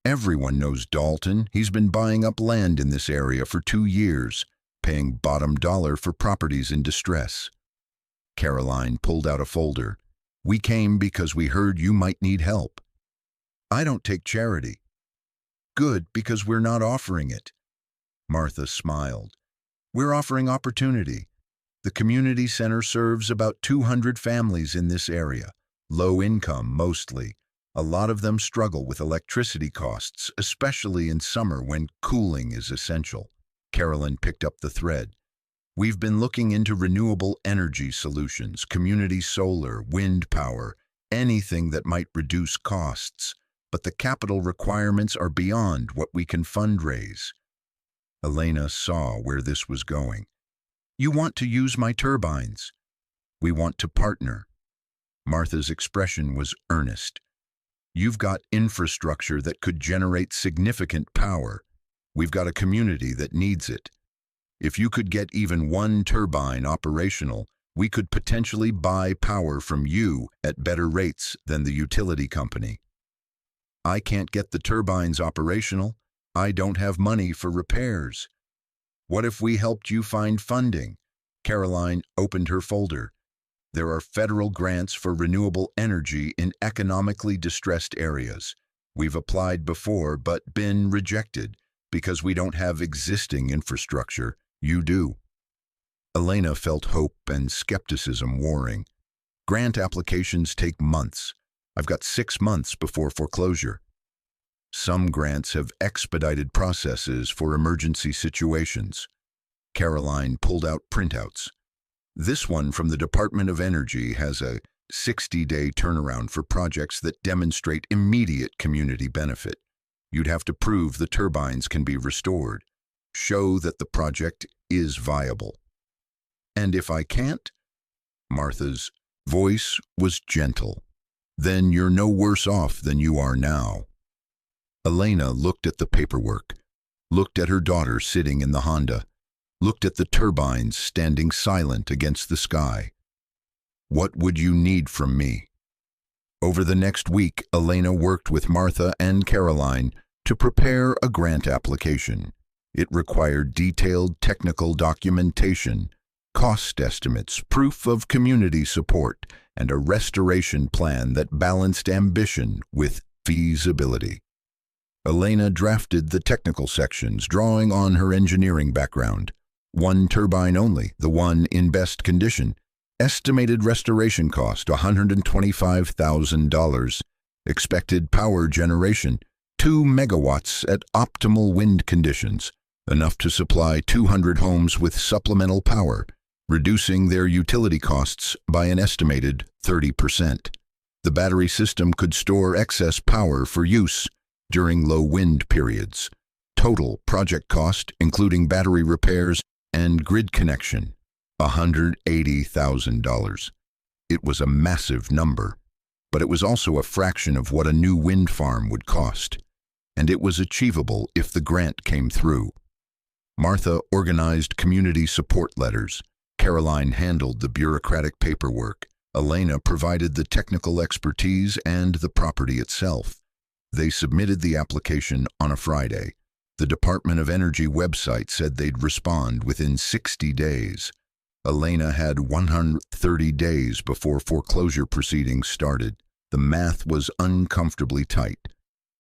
"Everyone knows Dalton. He's been buying up land in this area for 2 years, paying bottom dollar for properties in distress." Caroline pulled out a folder. "We came because we heard you might need help." "I don't take charity." "Good, because we're not offering it." Martha smiled. We're offering opportunity. The community center serves about 200 families in this area, low income mostly. A lot of them struggle with electricity costs, especially in summer when cooling is essential. Carolyn picked up the thread. We've been looking into renewable energy solutions, community solar, wind power, anything that might reduce costs, but the capital requirements are beyond what we can fundraise. Elena saw where this was going. You want to use my turbines. We want to partner. Martha's expression was earnest. You've got infrastructure that could generate significant power. We've got a community that needs it. If you could get even one turbine operational, we could potentially buy power from you at better rates than the utility company. I can't get the turbines operational. I don't have money for repairs. What if we helped you find funding? Caroline opened her folder. There are federal grants for renewable energy in economically distressed areas. We've applied before but been rejected because we don't have existing infrastructure. You do. Elena felt hope and skepticism warring. Grant applications take months. I've got 6 months before foreclosure. Some grants have expedited processes for emergency situations. Caroline pulled out printouts. This one from the Department of Energy has a 60-day turnaround for projects that demonstrate immediate community benefit. You'd have to prove the turbines can be restored. Show that the project is viable. And if I can't? Martha's voice was gentle. Then you're no worse off than you are now. Elena looked at the paperwork, looked at her daughter sitting in the Honda, looked at the turbines standing silent against the sky. What would you need from me? Over the next week, Elena worked with Martha and Caroline to prepare a grant application. It required detailed technical documentation, cost estimates, proof of community support, and a restoration plan that balanced ambition with feasibility. Elena drafted the technical sections, drawing on her engineering background. One turbine only, the one in best condition. Estimated restoration cost $125,000. Expected power generation 2 megawatts at optimal wind conditions, enough to supply 200 homes with supplemental power, reducing their utility costs by an estimated 30%. The battery system could store excess power for use during low wind periods. Total project cost, including battery repairs and grid connection, $180,000. It was a massive number, but it was also a fraction of what a new wind farm would cost, and it was achievable if the grant came through. Martha organized community support letters. Caroline handled the bureaucratic paperwork. Elena provided the technical expertise and the property itself. They submitted the application on a Friday. The Department of Energy website said they'd respond within 60 days. Elena had 130 days before foreclosure proceedings started. The math was uncomfortably tight.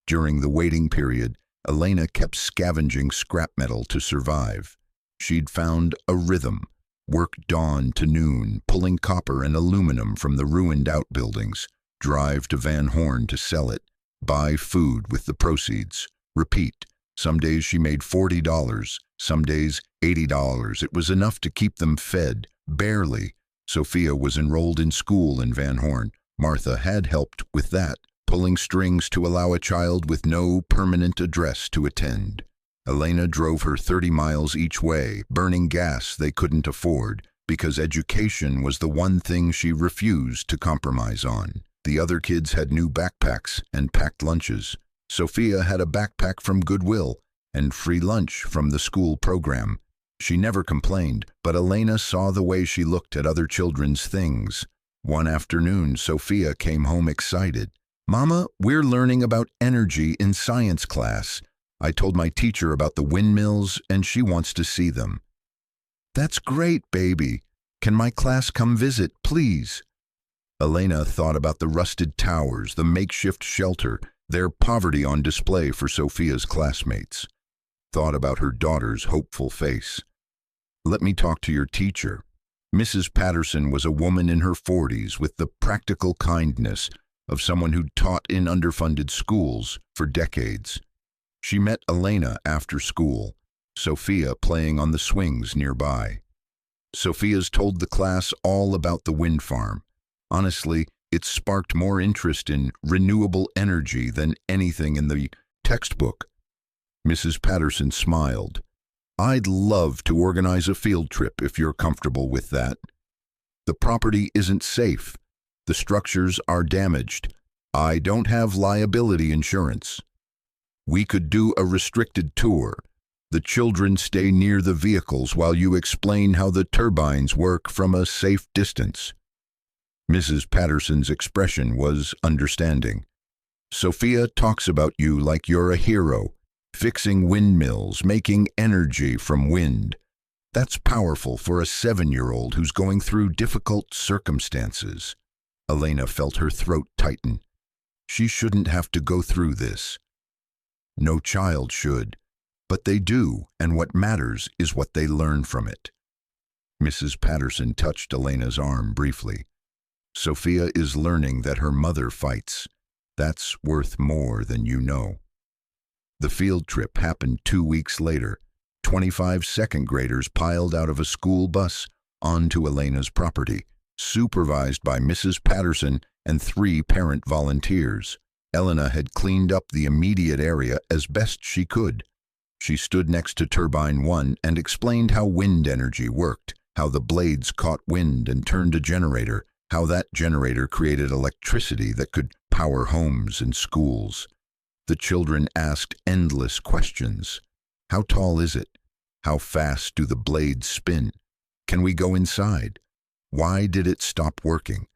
During the waiting period, Elena kept scavenging scrap metal to survive. She'd found a rhythm. Work dawn to noon, pulling copper and aluminum from the ruined outbuildings. Drive to Van Horn to sell it. Buy food with the proceeds. Repeat. Some days she made $40, some days $80. It was enough to keep them fed, barely. Sofia was enrolled in school in Van Horn. Martha had helped with that, pulling strings to allow a child with no permanent address to attend. Elena drove her 30 miles each way, burning gas they couldn't afford, because education was the one thing she refused to compromise on. The other kids had new backpacks and packed lunches. Sofia had a backpack from Goodwill and free lunch from the school program. She never complained, but Elena saw the way she looked at other children's things. One afternoon, Sofia came home excited. "Mama, we're learning about energy in science class. I told my teacher about the windmills, and she wants to see them." "That's great, baby. Can my class come visit, please?" Elena thought about the rusted towers, the makeshift shelter, their poverty on display for Sofia's classmates. thought about her daughter's hopeful face. "Let me talk to your teacher." Mrs. Patterson was a woman in her 40s with the practical kindness of someone who'd taught in underfunded schools for decades. She met Elena after school, Sofia playing on the swings nearby. Sofia's told the class all about the wind farm. Honestly, it sparked more interest in renewable energy than anything in the textbook. Mrs. Patterson smiled. "I'd love to organize a field trip if you're comfortable with that. The property isn't safe. The structures are damaged. I don't have liability insurance. We could do a restricted tour. The children stay near the vehicles while you explain how the turbines work from a safe distance." Mrs. Patterson's expression was understanding. "Sofia talks about you like you're a hero, fixing windmills, making energy from wind. That's powerful for a 7-year-old who's going through difficult circumstances." Elena felt her throat tighten. She shouldn't have to go through this. No child should, but they do, and what matters is what they learn from it. Mrs. Patterson touched Elena's arm briefly. "Sofia is learning that her mother fights. That's worth more than you know." The field trip happened 2 weeks later. 25 second graders piled out of a school bus onto Elena's property, supervised by Mrs. Patterson and 3 parent volunteers. Elena had cleaned up the immediate area as best she could. She stood next to Turbine 1 and explained how wind energy worked, how the blades caught wind and turned a generator, how that generator created electricity that could power homes and schools. The children asked endless questions. How tall is it? How fast do the blades spin? Can we go inside? Why did it stop working?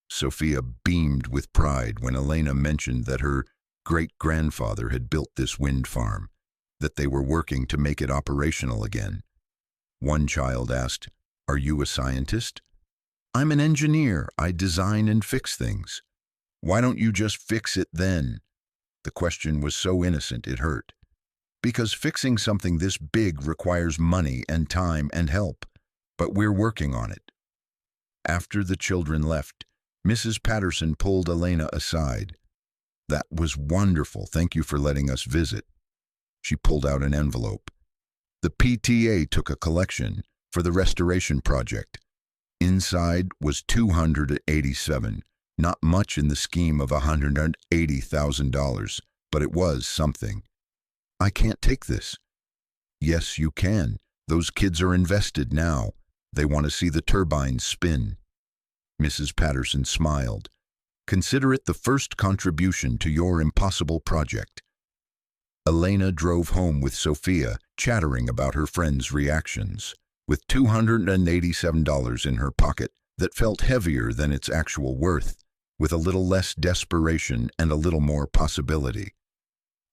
Sofia beamed with pride when Elena mentioned that her great-grandfather had built this wind farm, that they were working to make it operational again. One child asked, "Are you a scientist?" "I'm an engineer. I design and fix things." "Why don't you just fix it then?" The question was so innocent it hurt. "Because fixing something this big requires money and time and help, but we're working on it." After the children left, Mrs. Patterson pulled Elena aside. "That was wonderful. Thank you for letting us visit." She pulled out an envelope. "The PTA took a collection for the restoration project. Inside was $287, not much in the scheme of $180,000, but it was something." "I can't take this." "Yes, you can. Those kids are invested now. They want to see the turbines spin." Mrs. Patterson smiled. "Consider it the first contribution to your impossible project." Elena drove home with Sofia, chattering about her friend's reactions. With $287 in her pocket that felt heavier than its actual worth, with a little less desperation and a little more possibility.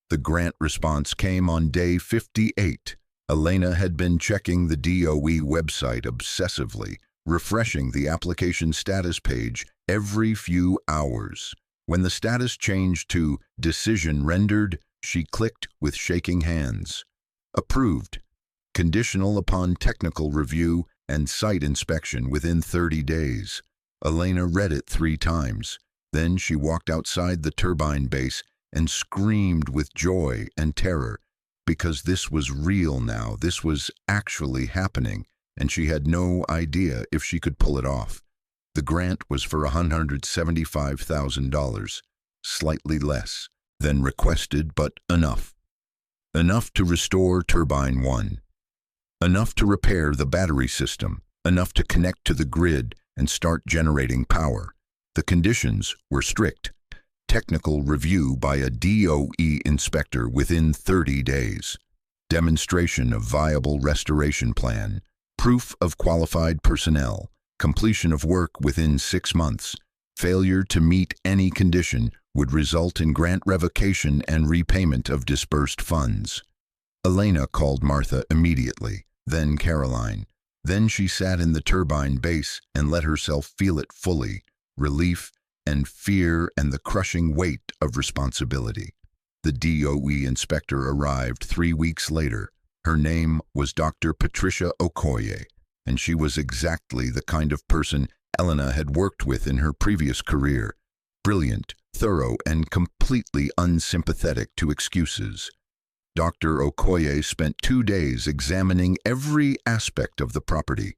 The grant response came on day 58. Elena had been checking the DOE website obsessively, refreshing the application status page every few hours. When the status changed to "Decision rendered," she clicked with shaking hands. Approved. Conditional upon technical review and site inspection within 30 days. Elena read it 3 times. Then she walked outside the turbine base and screamed with joy and terror, because this was real now. This was actually happening, and she had no idea if she could pull it off. The grant was for $175,000, slightly less than requested, but enough. Enough to restore Turbine 1. Enough to repair the battery system. Enough to connect to the grid and start generating power. The conditions were strict. Technical review by a DOE inspector within 30 days. Demonstration of viable restoration plan. Proof of qualified personnel. Completion of work within 6 months. Failure to meet any condition would result in grant revocation and repayment of disbursed funds. Elena called Martha immediately, then Caroline. Then she sat in the turbine base and let herself feel it fully, relief and fear and the crushing weight of responsibility. The DOE inspector arrived 3 weeks later. Her name was Dr. Patricia Okoye, and she was exactly the kind of person Elena had worked with in her previous career. Brilliant, thorough, and completely unsympathetic to excuses. Dr. Okoye spent 2 days examining every aspect of the property.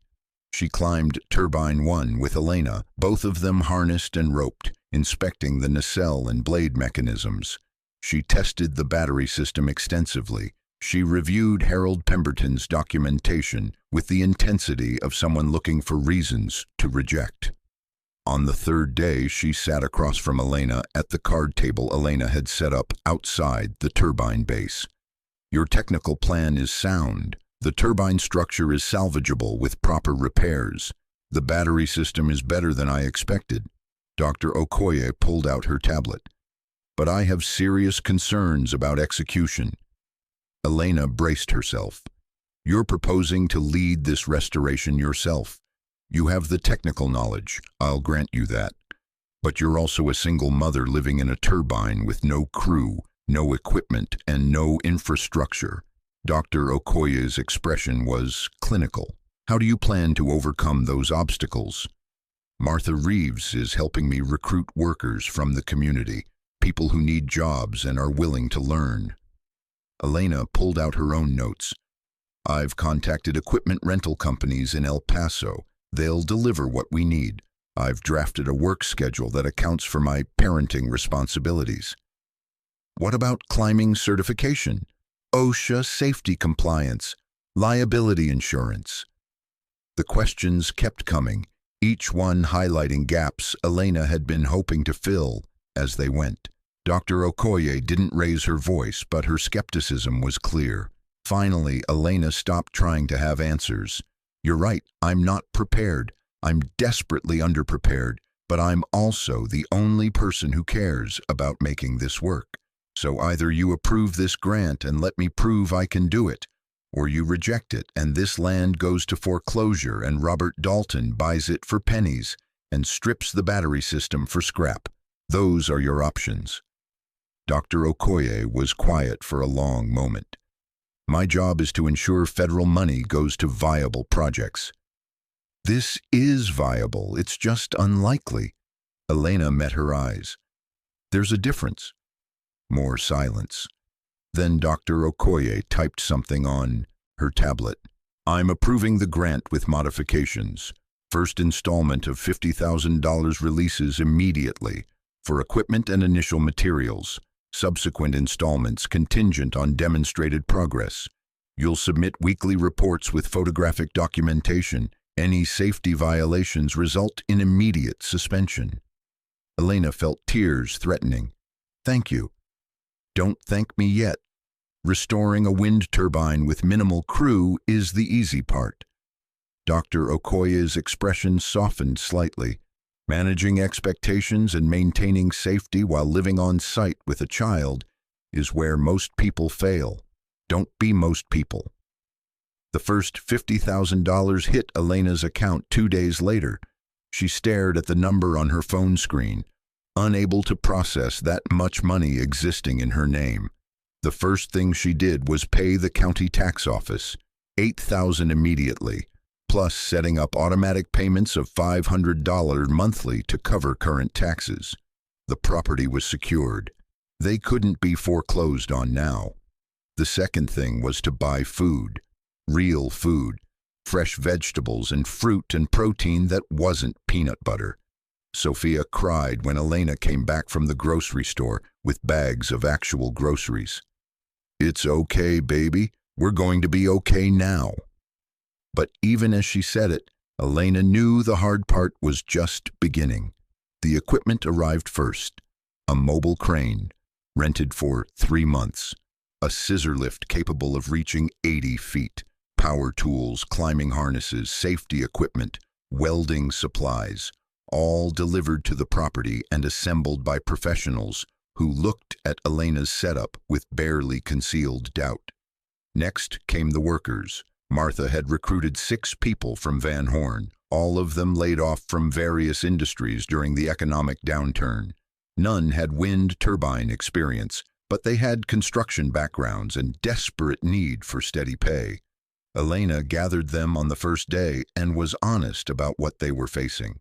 She climbed Turbine 1 with Elena, both of them harnessed and roped, inspecting the nacelle and blade mechanisms. She tested the battery system extensively. She reviewed Harold Pemberton's documentation with the intensity of someone looking for reasons to reject. On the 3rd day, she sat across from Elena at the card table Elena had set up outside the turbine base. Your technical plan is sound. The turbine structure is salvageable with proper repairs. The battery system is better than I expected. Dr. Okoye pulled out her tablet. But I have serious concerns about execution. Elena braced herself. You're proposing to lead this restoration yourself. You have the technical knowledge, I'll grant you that. But you're also a single mother living in a turbine with no crew, no equipment, and no infrastructure. Dr. Okoye's expression was clinical. How do you plan to overcome those obstacles? Martha Reeves is helping me recruit workers from the community, people who need jobs and are willing to learn. Elena pulled out her own notes. I've contacted equipment rental companies in El Paso. They'll deliver what we need. I've drafted a work schedule that accounts for my parenting responsibilities. What about climbing certification, OSHA safety compliance, liability insurance? The questions kept coming, each one highlighting gaps Elena had been hoping to fill as they went. Dr. Okoye didn't raise her voice, but her skepticism was clear. Finally, Elena stopped trying to have answers. You're right, I'm not prepared. I'm desperately underprepared, but I'm also the only person who cares about making this work. So either you approve this grant and let me prove I can do it, or you reject it and this land goes to foreclosure and Robert Dalton buys it for pennies and strips the battery system for scrap. Those are your options. Dr. Okoye was quiet for a long moment. My job is to ensure federal money goes to viable projects. This is viable, it's just unlikely. Elena met her eyes. There's a difference. More silence. Then Dr. Okoye typed something on her tablet. I'm approving the grant with modifications. First installment of $50,000 releases immediately for equipment and initial materials. Subsequent installments contingent on demonstrated progress. You'll submit weekly reports with photographic documentation. Any safety violations result in immediate suspension. Elena felt tears threatening. Thank you. Don't thank me yet. Restoring a wind turbine with minimal crew is the easy part. Dr. Okoye's expression softened slightly. Managing expectations and maintaining safety while living on site with a child is where most people fail. Don't be most people. The first $50,000 hit Elena's account 2 days later. She stared at the number on her phone screen, unable to process that much money existing in her name. The first thing she did was pay the county tax office, $8,000 immediately, plus setting up automatic payments of $500 monthly to cover current taxes. The property was secured. They couldn't be foreclosed on now. The second thing was to buy food, real food, fresh vegetables and fruit and protein that wasn't peanut butter. Sofia cried when Elena came back from the grocery store with bags of actual groceries. It's okay, baby. We're going to be okay now. But even as she said it, Elena knew the hard part was just beginning. The equipment arrived first. A mobile crane, rented for 3 months. A scissor lift capable of reaching 80 feet. Power tools, climbing harnesses, safety equipment, welding supplies, all delivered to the property and assembled by professionals who looked at Elena's setup with barely concealed doubt. Next came the workers. Martha had recruited 6 people from Van Horn, all of them laid off from various industries during the economic downturn. None had wind turbine experience, but they had construction backgrounds and desperate need for steady pay. Elena gathered them on the first day and was honest about what they were facing.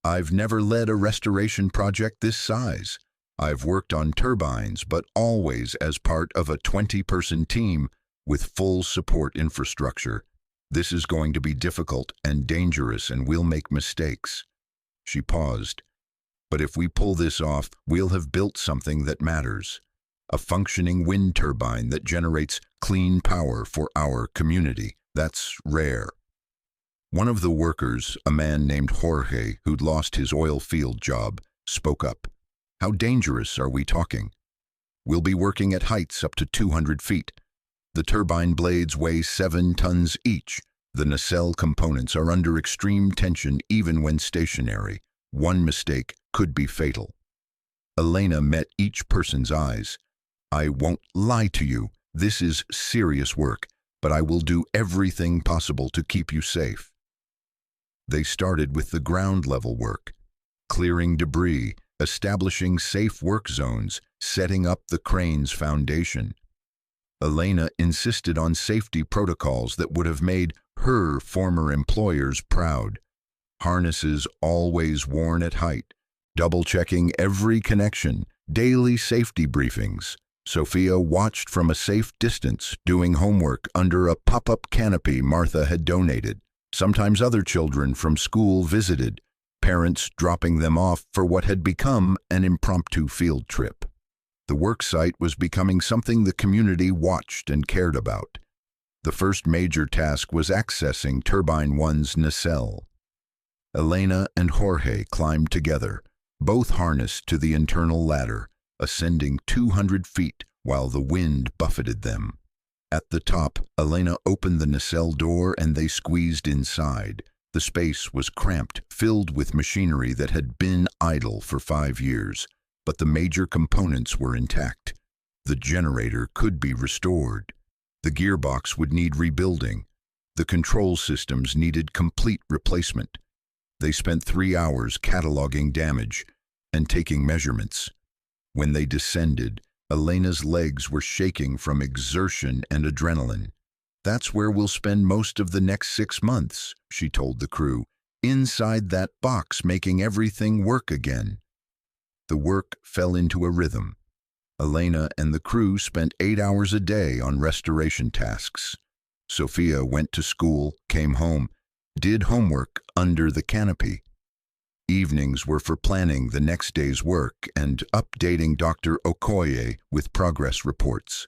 "I've never led a restoration project this size. I've worked on turbines, but always as part of a 20-person team with full support infrastructure. This is going to be difficult and dangerous, and we'll make mistakes." She paused. "But if we pull this off, we'll have built something that matters. A functioning wind turbine that generates clean power for our community. That's rare." One of the workers, a man named Jorge, who'd lost his oil field job, spoke up. "How dangerous are we talking?" "We'll be working at heights up to 200 feet. The turbine blades weigh 7 tons each. The nacelle components are under extreme tension even when stationary. One mistake could be fatal." Elena met each person's eyes. "I won't lie to you. This is serious work, but I will do everything possible to keep you safe." They started with the ground-level work, clearing debris, establishing safe work zones, setting up the crane's foundation. Elena insisted on safety protocols that would have made her former employers proud. Harnesses always worn at height, double-checking every connection, daily safety briefings. Sofia watched from a safe distance, doing homework under a pop-up canopy Martha had donated. Sometimes other children from school visited, parents dropping them off for what had become an impromptu field trip. The work site was becoming something the community watched and cared about. The first major task was accessing Turbine 1's nacelle. Elena and Jorge climbed together, both harnessed to the internal ladder, ascending 200 feet while the wind buffeted them. At the top, Elena opened the nacelle door and they squeezed inside. The space was cramped, filled with machinery that had been idle for 5 years, but the major components were intact. The generator could be restored. The gearbox would need rebuilding. The control systems needed complete replacement. They spent 3 hours cataloging damage and taking measurements. When they descended, Elena's legs were shaking from exertion and adrenaline. "That's where we'll spend most of the next 6 months," she told the crew, "inside that box making everything work again." The work fell into a rhythm. Elena and the crew spent 8 hours a day on restoration tasks. Sofia went to school, came home, did homework under the canopy. Evenings were for planning the next day's work and updating Dr. Okoye with progress reports.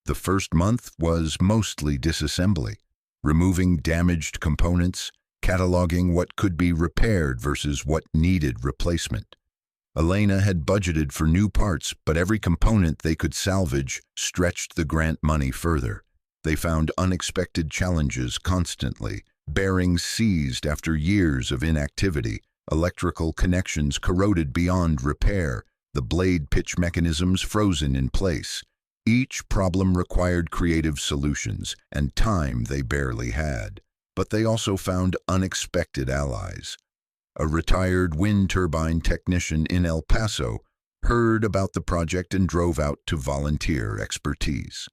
The first month was mostly disassembly, removing damaged components, cataloging what could be repaired versus what needed replacement. Elena had budgeted for new parts, but every component they could salvage stretched the grant money further. They found unexpected challenges constantly, bearings seized after years of inactivity, electrical connections corroded beyond repair, the blade pitch mechanisms frozen in place. Each problem required creative solutions, and time they barely had. But they also found unexpected allies. A retired wind turbine technician in El Paso heard about the project and drove out to volunteer expertise.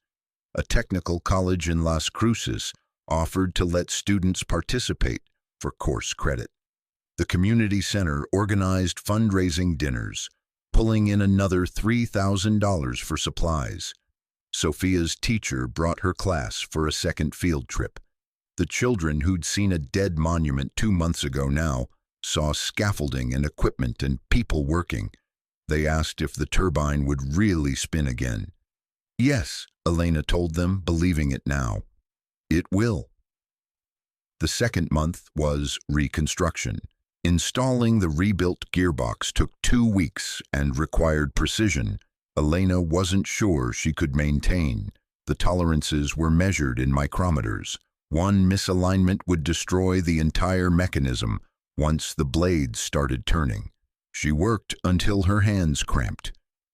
A technical college in Las Cruces offered to let students participate for course credit. The community center organized fundraising dinners, pulling in another $3,000 for supplies. Sofia's teacher brought her class for a second field trip. The children who'd seen a dead monument 2 months ago now saw scaffolding and equipment and people working. They asked if the turbine would really spin again. "Yes," Elena told them, believing it now. "It will." The second month was reconstruction. Installing the rebuilt gearbox took 2 weeks and required precision. Elena wasn't sure she could maintain. The tolerances were measured in micrometers. One misalignment would destroy the entire mechanism once the blades started turning. She worked until her hands cramped,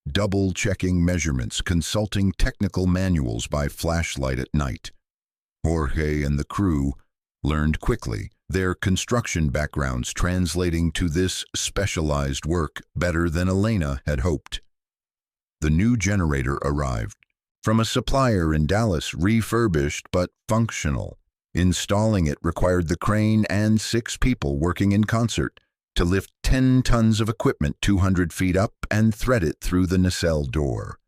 double-checking measurements, consulting technical manuals by flashlight at night. Jorge and the crew learned quickly, their construction backgrounds translating to this specialized work better than Elena had hoped. The new generator arrived from a supplier in Dallas, refurbished but functional. Installing it required the crane and 6 people working in concert to lift 10 tons of equipment 200 feet up and thread it through the nacelle door.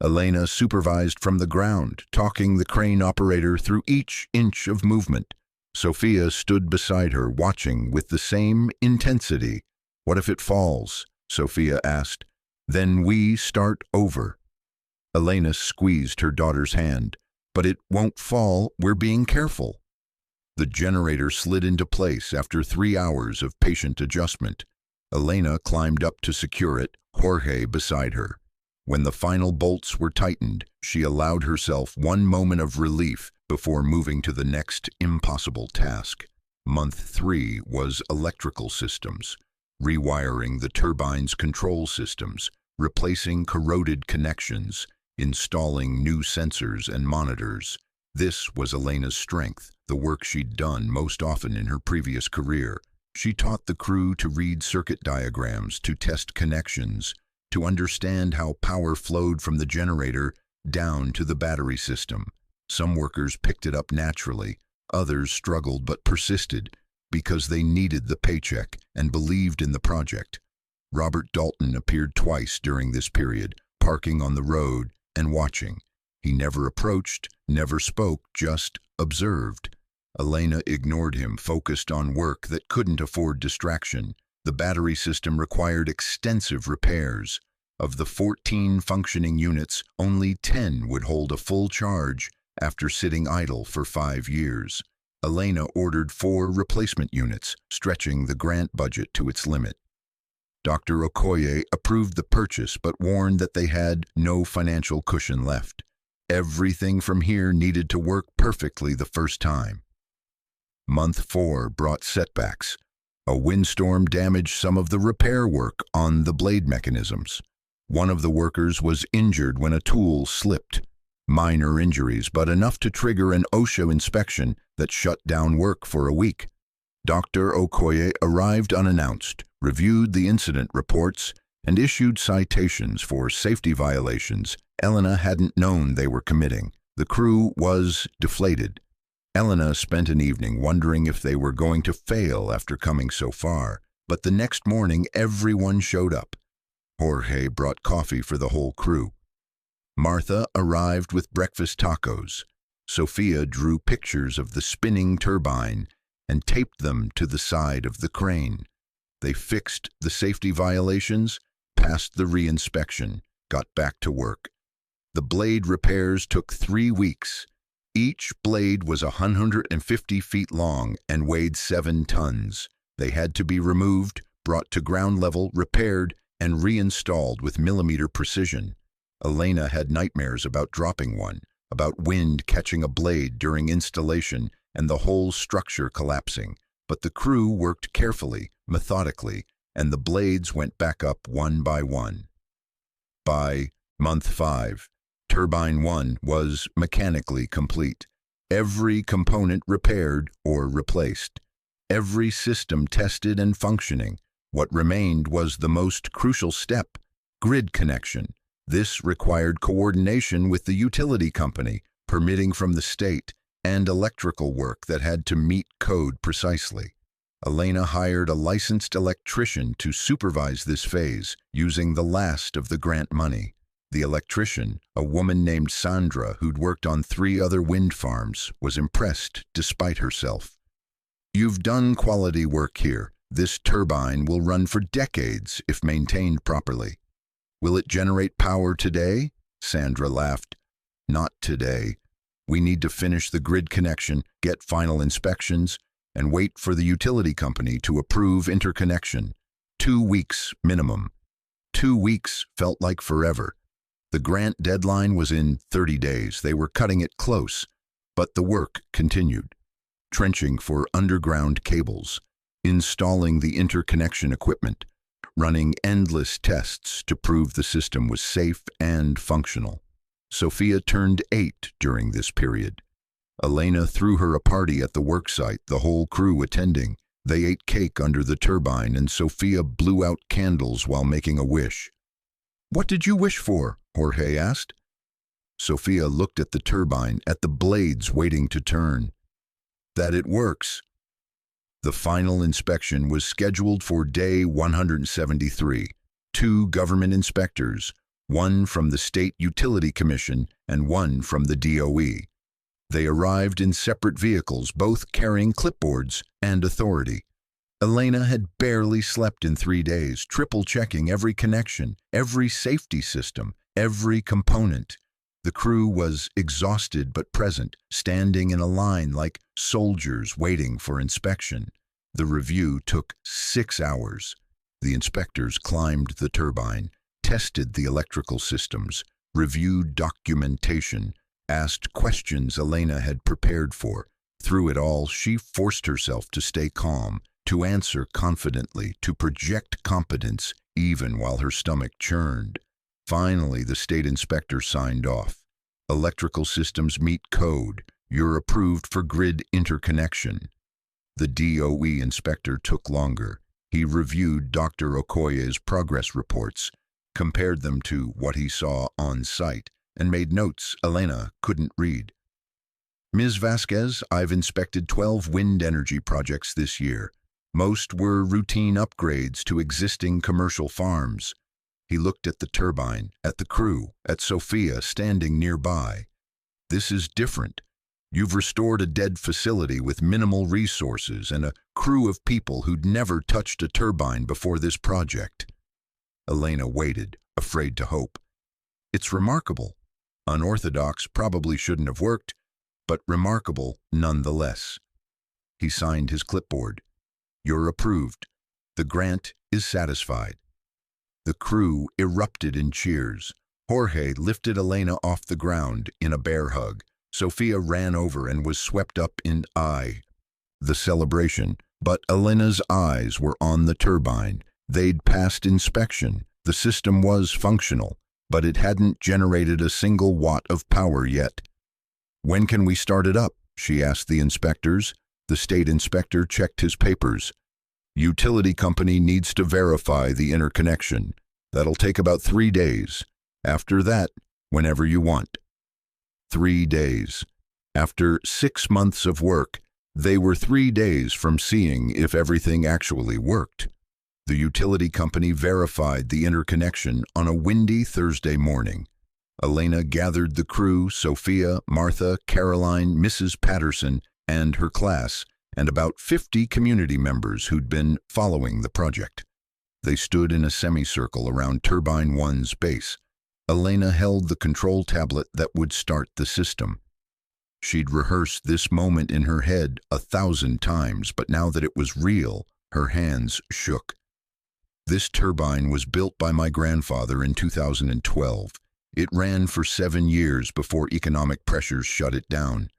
Elena supervised from the ground, talking the crane operator through each inch of movement. Sofia stood beside her, watching with the same intensity. "What if it falls?" Sofia asked. "Then we start over." Elena squeezed her daughter's hand. "But it won't fall, we're being careful." The generator slid into place after 3 hours of patient adjustment. Elena climbed up to secure it, Jorge beside her. When the final bolts were tightened, she allowed herself one moment of relief before moving to the next impossible task. Month 3 was electrical systems, rewiring the turbine's control systems, replacing corroded connections, installing new sensors and monitors. This was Elena's strength, the work she'd done most often in her previous career. She taught the crew to read circuit diagrams, to test connections, to understand how power flowed from the generator down to the battery system. Some workers picked it up naturally, others struggled but persisted because they needed the paycheck and believed in the project. Robert Dalton appeared twice during this period, parking on the road and watching. He never approached, never spoke, just observed. Elena ignored him, focused on work that couldn't afford distraction. The battery system required extensive repairs. Of the 14 functioning units, only 10 would hold a full charge after sitting idle for 5 years. Elena ordered 4 replacement units, stretching the grant budget to its limit. Dr. Okoye approved the purchase but warned that they had no financial cushion left. Everything from here needed to work perfectly the first time. Month 4 brought setbacks. A windstorm damaged some of the repair work on the blade mechanisms. One of the workers was injured when a tool slipped. Minor injuries, but enough to trigger an OSHA inspection that shut down work for a week. Dr. Okoye arrived unannounced, reviewed the incident reports, and issued citations for safety violations Elena hadn't known they were committing. The crew was deflated. Elena spent an evening wondering if they were going to fail after coming so far, but the next morning everyone showed up. Jorge brought coffee for the whole crew. Martha arrived with breakfast tacos. Sofia drew pictures of the spinning turbine and taped them to the side of the crane. They fixed the safety violations, passed the re-inspection, got back to work. The blade repairs took 3 weeks. Each blade was 150 feet long and weighed 7 tons. They had to be removed, brought to ground level, repaired, and reinstalled with millimeter precision. Elena had nightmares about dropping one, about wind catching a blade during installation and the whole structure collapsing. But the crew worked carefully, methodically, and the blades went back up one by one. By month 5, Turbine 1 was mechanically complete. Every component repaired or replaced. Every system tested and functioning. What remained was the most crucial step, grid connection. This required coordination with the utility company, permitting from the state, and electrical work that had to meet code precisely. Elena hired a licensed electrician to supervise this phase, using the last of the grant money. The electrician, a woman named Sandra who'd worked on 3 other wind farms, was impressed despite herself. "You've done quality work here. This turbine will run for decades if maintained properly." "Will it generate power today?" Sandra laughed. "Not today. We need to finish the grid connection, get final inspections, and wait for the utility company to approve interconnection. 2 weeks minimum." 2 weeks felt like forever. The grant deadline was in 30 days. They were cutting it close, but the work continued. Trenching for underground cables, installing the interconnection equipment, running endless tests to prove the system was safe and functional. Sofia turned 8 during this period. Elena threw her a party at the worksite, the whole crew attending. They ate cake under the turbine, and Sofia blew out candles while making a wish. "What did you wish for?" Jorge asked. Sofia looked at the turbine, at the blades waiting to turn. "That it works." The final inspection was scheduled for day 173. 2 government inspectors, one from the State Utility Commission and one from the DOE. They arrived in separate vehicles, both carrying clipboards and authority. Elena had barely slept in 3 days, triple-checking every connection, every safety system, every component. The crew was exhausted but present, standing in a line like soldiers waiting for inspection. The review took 6 hours. The inspectors climbed the turbine, tested the electrical systems, reviewed documentation, asked questions Elena had prepared for. Through it all, she forced herself to stay calm, to answer confidently, to project competence even while her stomach churned. Finally, the state inspector signed off. "Electrical systems meet code. You're approved for grid interconnection." The DOE inspector took longer. He reviewed Dr. Okoye's progress reports, compared them to what he saw on site, and made notes Elena couldn't read. "Ms. Vasquez, I've inspected 12 wind energy projects this year. Most were routine upgrades to existing commercial farms." He looked at the turbine, at the crew, at Sofia standing nearby. "This is different. You've restored a dead facility with minimal resources and a crew of people who'd never touched a turbine before this project." Elena waited, afraid to hope. "It's remarkable. Unorthodox, probably shouldn't have worked, but remarkable nonetheless." He signed his clipboard. "You're approved. The grant is satisfied." The crew erupted in cheers. Jorge lifted Elena off the ground in a bear hug. Sofia ran over and was swept up in the celebration, but Elena's eyes were on the turbine. They'd passed inspection. The system was functional, but it hadn't generated a single watt of power yet. "When can we start it up?" she asked the inspectors. The state inspector checked his papers. "Utility company needs to verify the interconnection. That'll take about 3 days. After that, whenever you want." 3 days. After 6 months of work, they were 3 days from seeing if everything actually worked. The utility company verified the interconnection on a windy Thursday morning. Elena gathered the crew, Sofia, Martha, Caroline, Mrs. Patterson, and her class, and about 50 community members who'd been following the project. They stood in a semicircle around Turbine 1's base. Elena held the control tablet that would start the system. She'd rehearsed this moment in her head 1,000 times, but now that it was real, her hands shook. "This turbine was built by my grandfather in 2012. It ran for 7 years before economic pressures shut it down.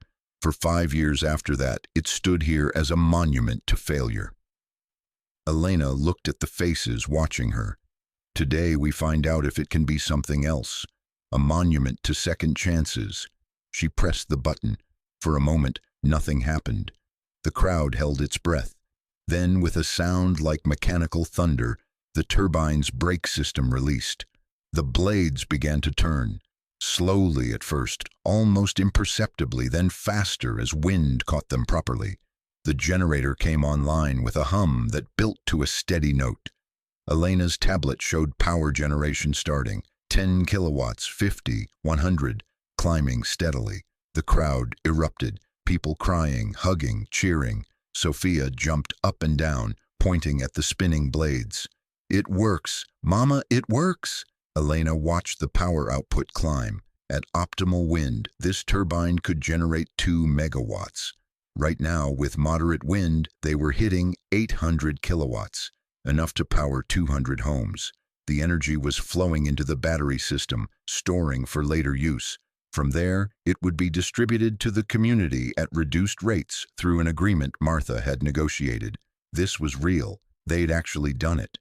For 5 years after that, it stood here as a monument to failure." Elena looked at the faces watching her. Today we find out if it can be something else, a monument to second chances. She pressed the button. For a moment, nothing happened. The crowd held its breath. Then, with a sound like mechanical thunder, the turbine's brake system released. The blades began to turn. Slowly at first, almost imperceptibly, then faster as wind caught them properly. The generator came online with a hum that built to a steady note. Elena's tablet showed power generation starting. 10 kilowatts, 50, 100, climbing steadily. The crowd erupted, people crying, hugging, cheering. Sofia jumped up and down, pointing at the spinning blades. "It works! Mama, it works!" Elena watched the power output climb. At optimal wind, this turbine could generate 2 megawatts. Right now, with moderate wind, they were hitting 800 kilowatts, enough to power 200 homes. The energy was flowing into the battery system, storing for later use. From there, it would be distributed to the community at reduced rates through an agreement Martha had negotiated. This was real. They'd actually done it.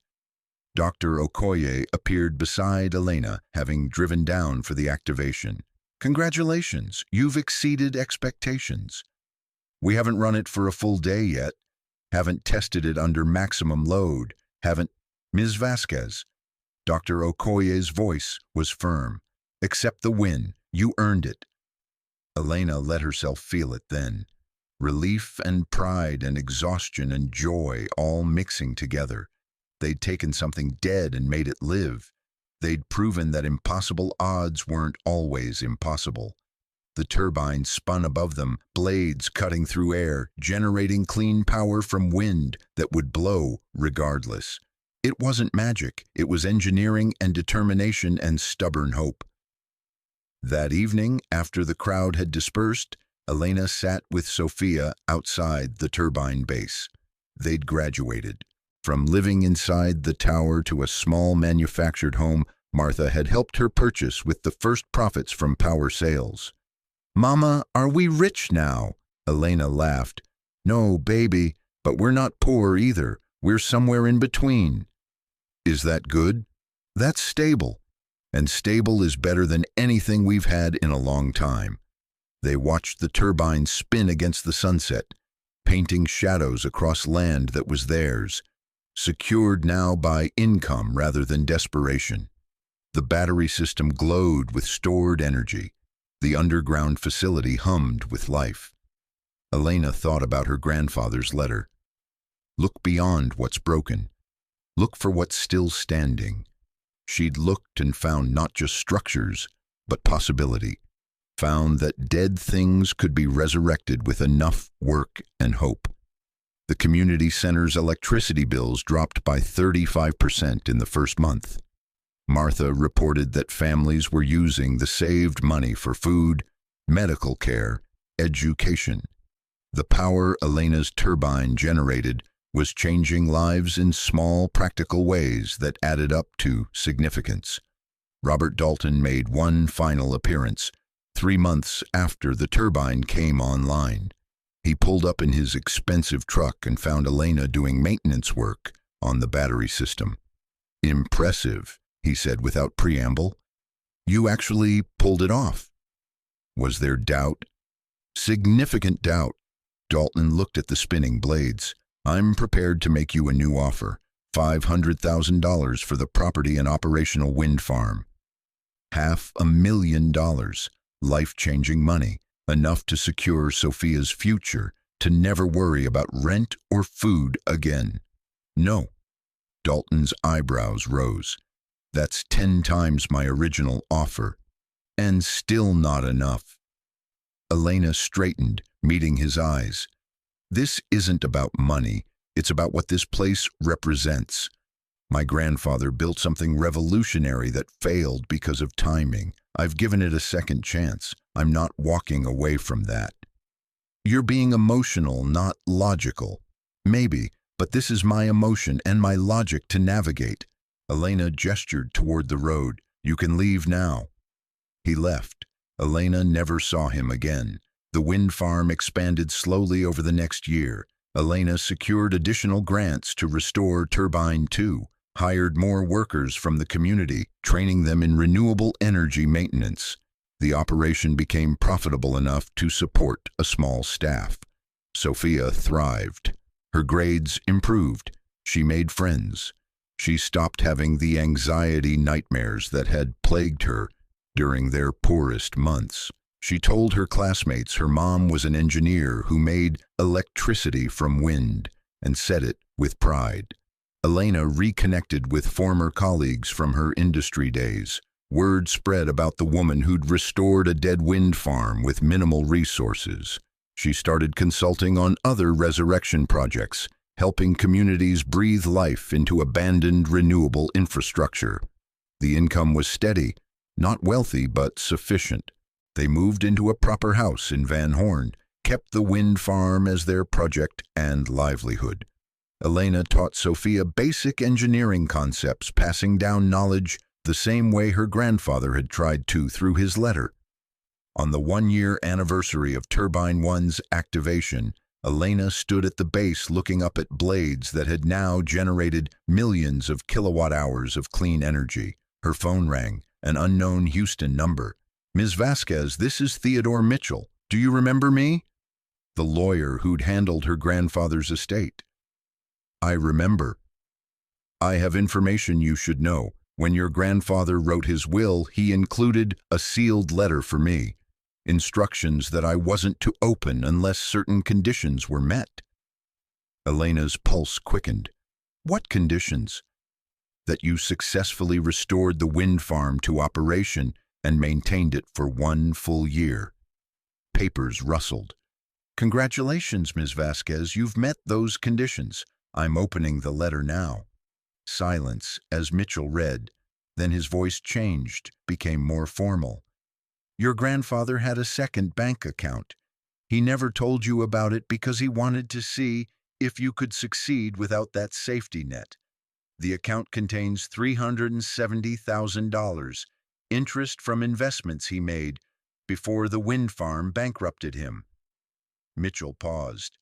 Dr. Okoye appeared beside Elena, having driven down for the activation. "Congratulations, you've exceeded expectations. We haven't run it for a full day yet, haven't tested it under maximum load, haven't—" "Ms. Vasquez, Dr. Okoye's voice was firm. "Accept the win. You earned it." Elena let herself feel it then. Relief and pride and exhaustion and joy all mixing together. They'd taken something dead and made it live. They'd proven that impossible odds weren't always impossible. The turbine spun above them, blades cutting through air, generating clean power from wind that would blow regardless. It wasn't magic, it was engineering and determination and stubborn hope. That evening, after the crowd had dispersed, Elena sat with Sofia outside the turbine base. They'd graduated. From living inside the tower to a small manufactured home Martha had helped her purchase with the first profits from power sales. "Mama, are we rich now?" Elena laughed. "No, baby, but we're not poor either. We're somewhere in between." "Is that good?" "That's stable. And stable is better than anything we've had in a long time." They watched the turbine spin against the sunset, painting shadows across land that was theirs, secured now by income rather than desperation. The battery system glowed with stored energy. The underground facility hummed with life. Elena thought about her grandfather's letter. Look beyond what's broken. Look for what's still standing. She'd looked and found not just structures, but possibility. Found that dead things could be resurrected with enough work and hope. The community center's electricity bills dropped by 35% in the first month. Martha reported that families were using the saved money for food, medical care, education. The power Elena's turbine generated was changing lives in small, practical ways that added up to significance. Robert Dalton made one final appearance, 3 months after the turbine came online. He pulled up in his expensive truck and found Elena doing maintenance work on the battery system. "Impressive," he said without preamble. "You actually pulled it off." Was there doubt? Significant doubt. Dalton looked at the spinning blades. "I'm prepared to make you a new offer. $500,000 for the property and operational wind farm." $500,000. Life-changing money. Enough to secure Sofia's future, to never worry about rent or food again. "No." Dalton's eyebrows rose. "That's 10 times my original offer. And still not enough." Elena straightened, meeting his eyes. "This isn't about money. It's about what this place represents. My grandfather built something revolutionary that failed because of timing. I've given it a second chance. I'm not walking away from that." "You're being emotional, not logical." "Maybe, but this is my emotion and my logic to navigate." Elena gestured toward the road. "You can leave now." He left. Elena never saw him again. The wind farm expanded slowly over the next year. Elena secured additional grants to restore Turbine 2, hired more workers from the community, training them in renewable energy maintenance. The operation became profitable enough to support a small staff. Sofia thrived. Her grades improved. She made friends. She stopped having the anxiety nightmares that had plagued her during their poorest months. She told her classmates her mom was an engineer who made electricity from wind, and said it with pride. Elena reconnected with former colleagues from her industry days. Word spread about the woman who'd restored a dead wind farm with minimal resources. She started consulting on other resurrection projects, helping communities breathe life into abandoned renewable infrastructure. The income was steady, not wealthy but sufficient. They moved into a proper house in Van Horn, kept the wind farm as their project and livelihood. Elena taught Sofia basic engineering concepts, passing down knowledge the same way her grandfather had tried to through his letter. On the 1-year anniversary of Turbine 1's activation, Elena stood at the base looking up at blades that had now generated millions of kilowatt-hours of clean energy. Her phone rang, an unknown Houston number. "Ms. Vasquez, this is Theodore Mitchell. Do you remember me?" The lawyer who'd handled her grandfather's estate. "I remember." "I have information you should know. When your grandfather wrote his will, he included a sealed letter for me, instructions that I wasn't to open unless certain conditions were met. Elena's pulse quickened. What conditions? That you successfully restored the wind farm to operation and maintained it for 1 full year. Papers rustled. Congratulations, Ms. Vasquez, you've met those conditions. I'm opening the letter now. Silence as Mitchell read. Then his voice changed, became more formal. Your grandfather had a second bank account. He never told you about it because he wanted to see if you could succeed without that safety net. The account contains $370,000, interest from investments he made before the wind farm bankrupted him. Mitchell paused.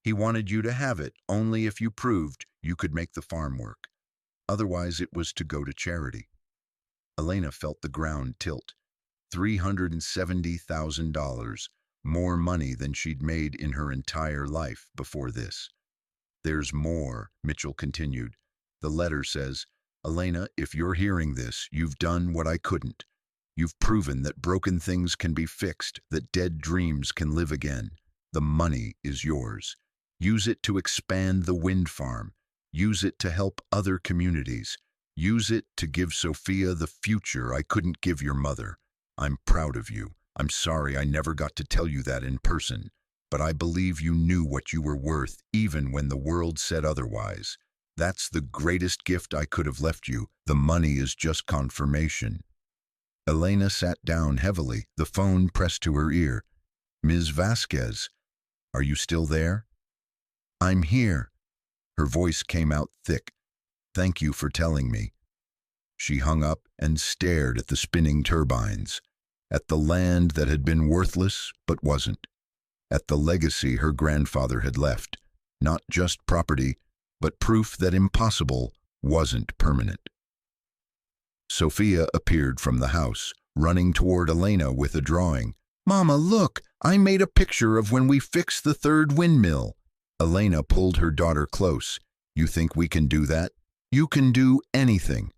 He wanted you to have it only if you proved you could make the farm work. Otherwise, it was to go to charity. Elena felt the ground tilt. $370,000, more money than she'd made in her entire life before this. There's more, Mitchell continued. The letter says, Elena, if you're hearing this, you've done what I couldn't. You've proven that broken things can be fixed, that dead dreams can live again. The money is yours. Use it to expand the wind farm. Use it to help other communities. Use it to give Sofia the future I couldn't give your mother. I'm proud of you. I'm sorry I never got to tell you that in person, but I believe you knew what you were worth even when the world said otherwise. That's the greatest gift I could have left you. The money is just confirmation. Elena sat down heavily, the phone pressed to her ear. Ms. Vasquez, are you still there? I'm here. Her voice came out thick. Thank you for telling me. She hung up and stared at the spinning turbines, at the land that had been worthless but wasn't, at the legacy her grandfather had left, not just property, but proof that impossible wasn't permanent. Sofia appeared from the house, running toward Elena with a drawing. Mama, look, I made a picture of when we fixed the third windmill. Elena pulled her daughter close. You think we can do that? You can do anything.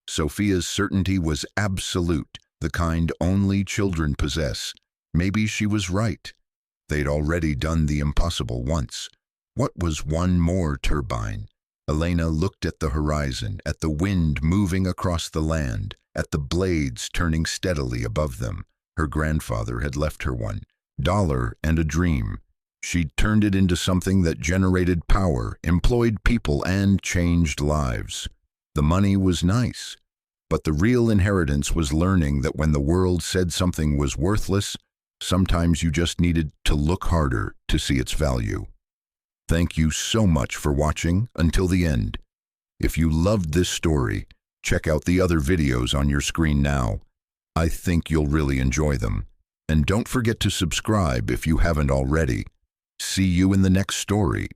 Sofia's certainty was absolute, the kind only children possess. Maybe she was right. They'd already done the impossible once. What was one more turbine? Elena looked at the horizon, at the wind moving across the land, at the blades turning steadily above them. Her grandfather had left her $1 and a dream. She'd turned it into something that generated power, employed people, and changed lives. The money was nice, but the real inheritance was learning that when the world said something was worthless, sometimes you just needed to look harder to see its value. Thank you so much for watching until the end. If you loved this story, check out the other videos on your screen now. I think you'll really enjoy them. And don't forget to subscribe if you haven't already. See you in the next story.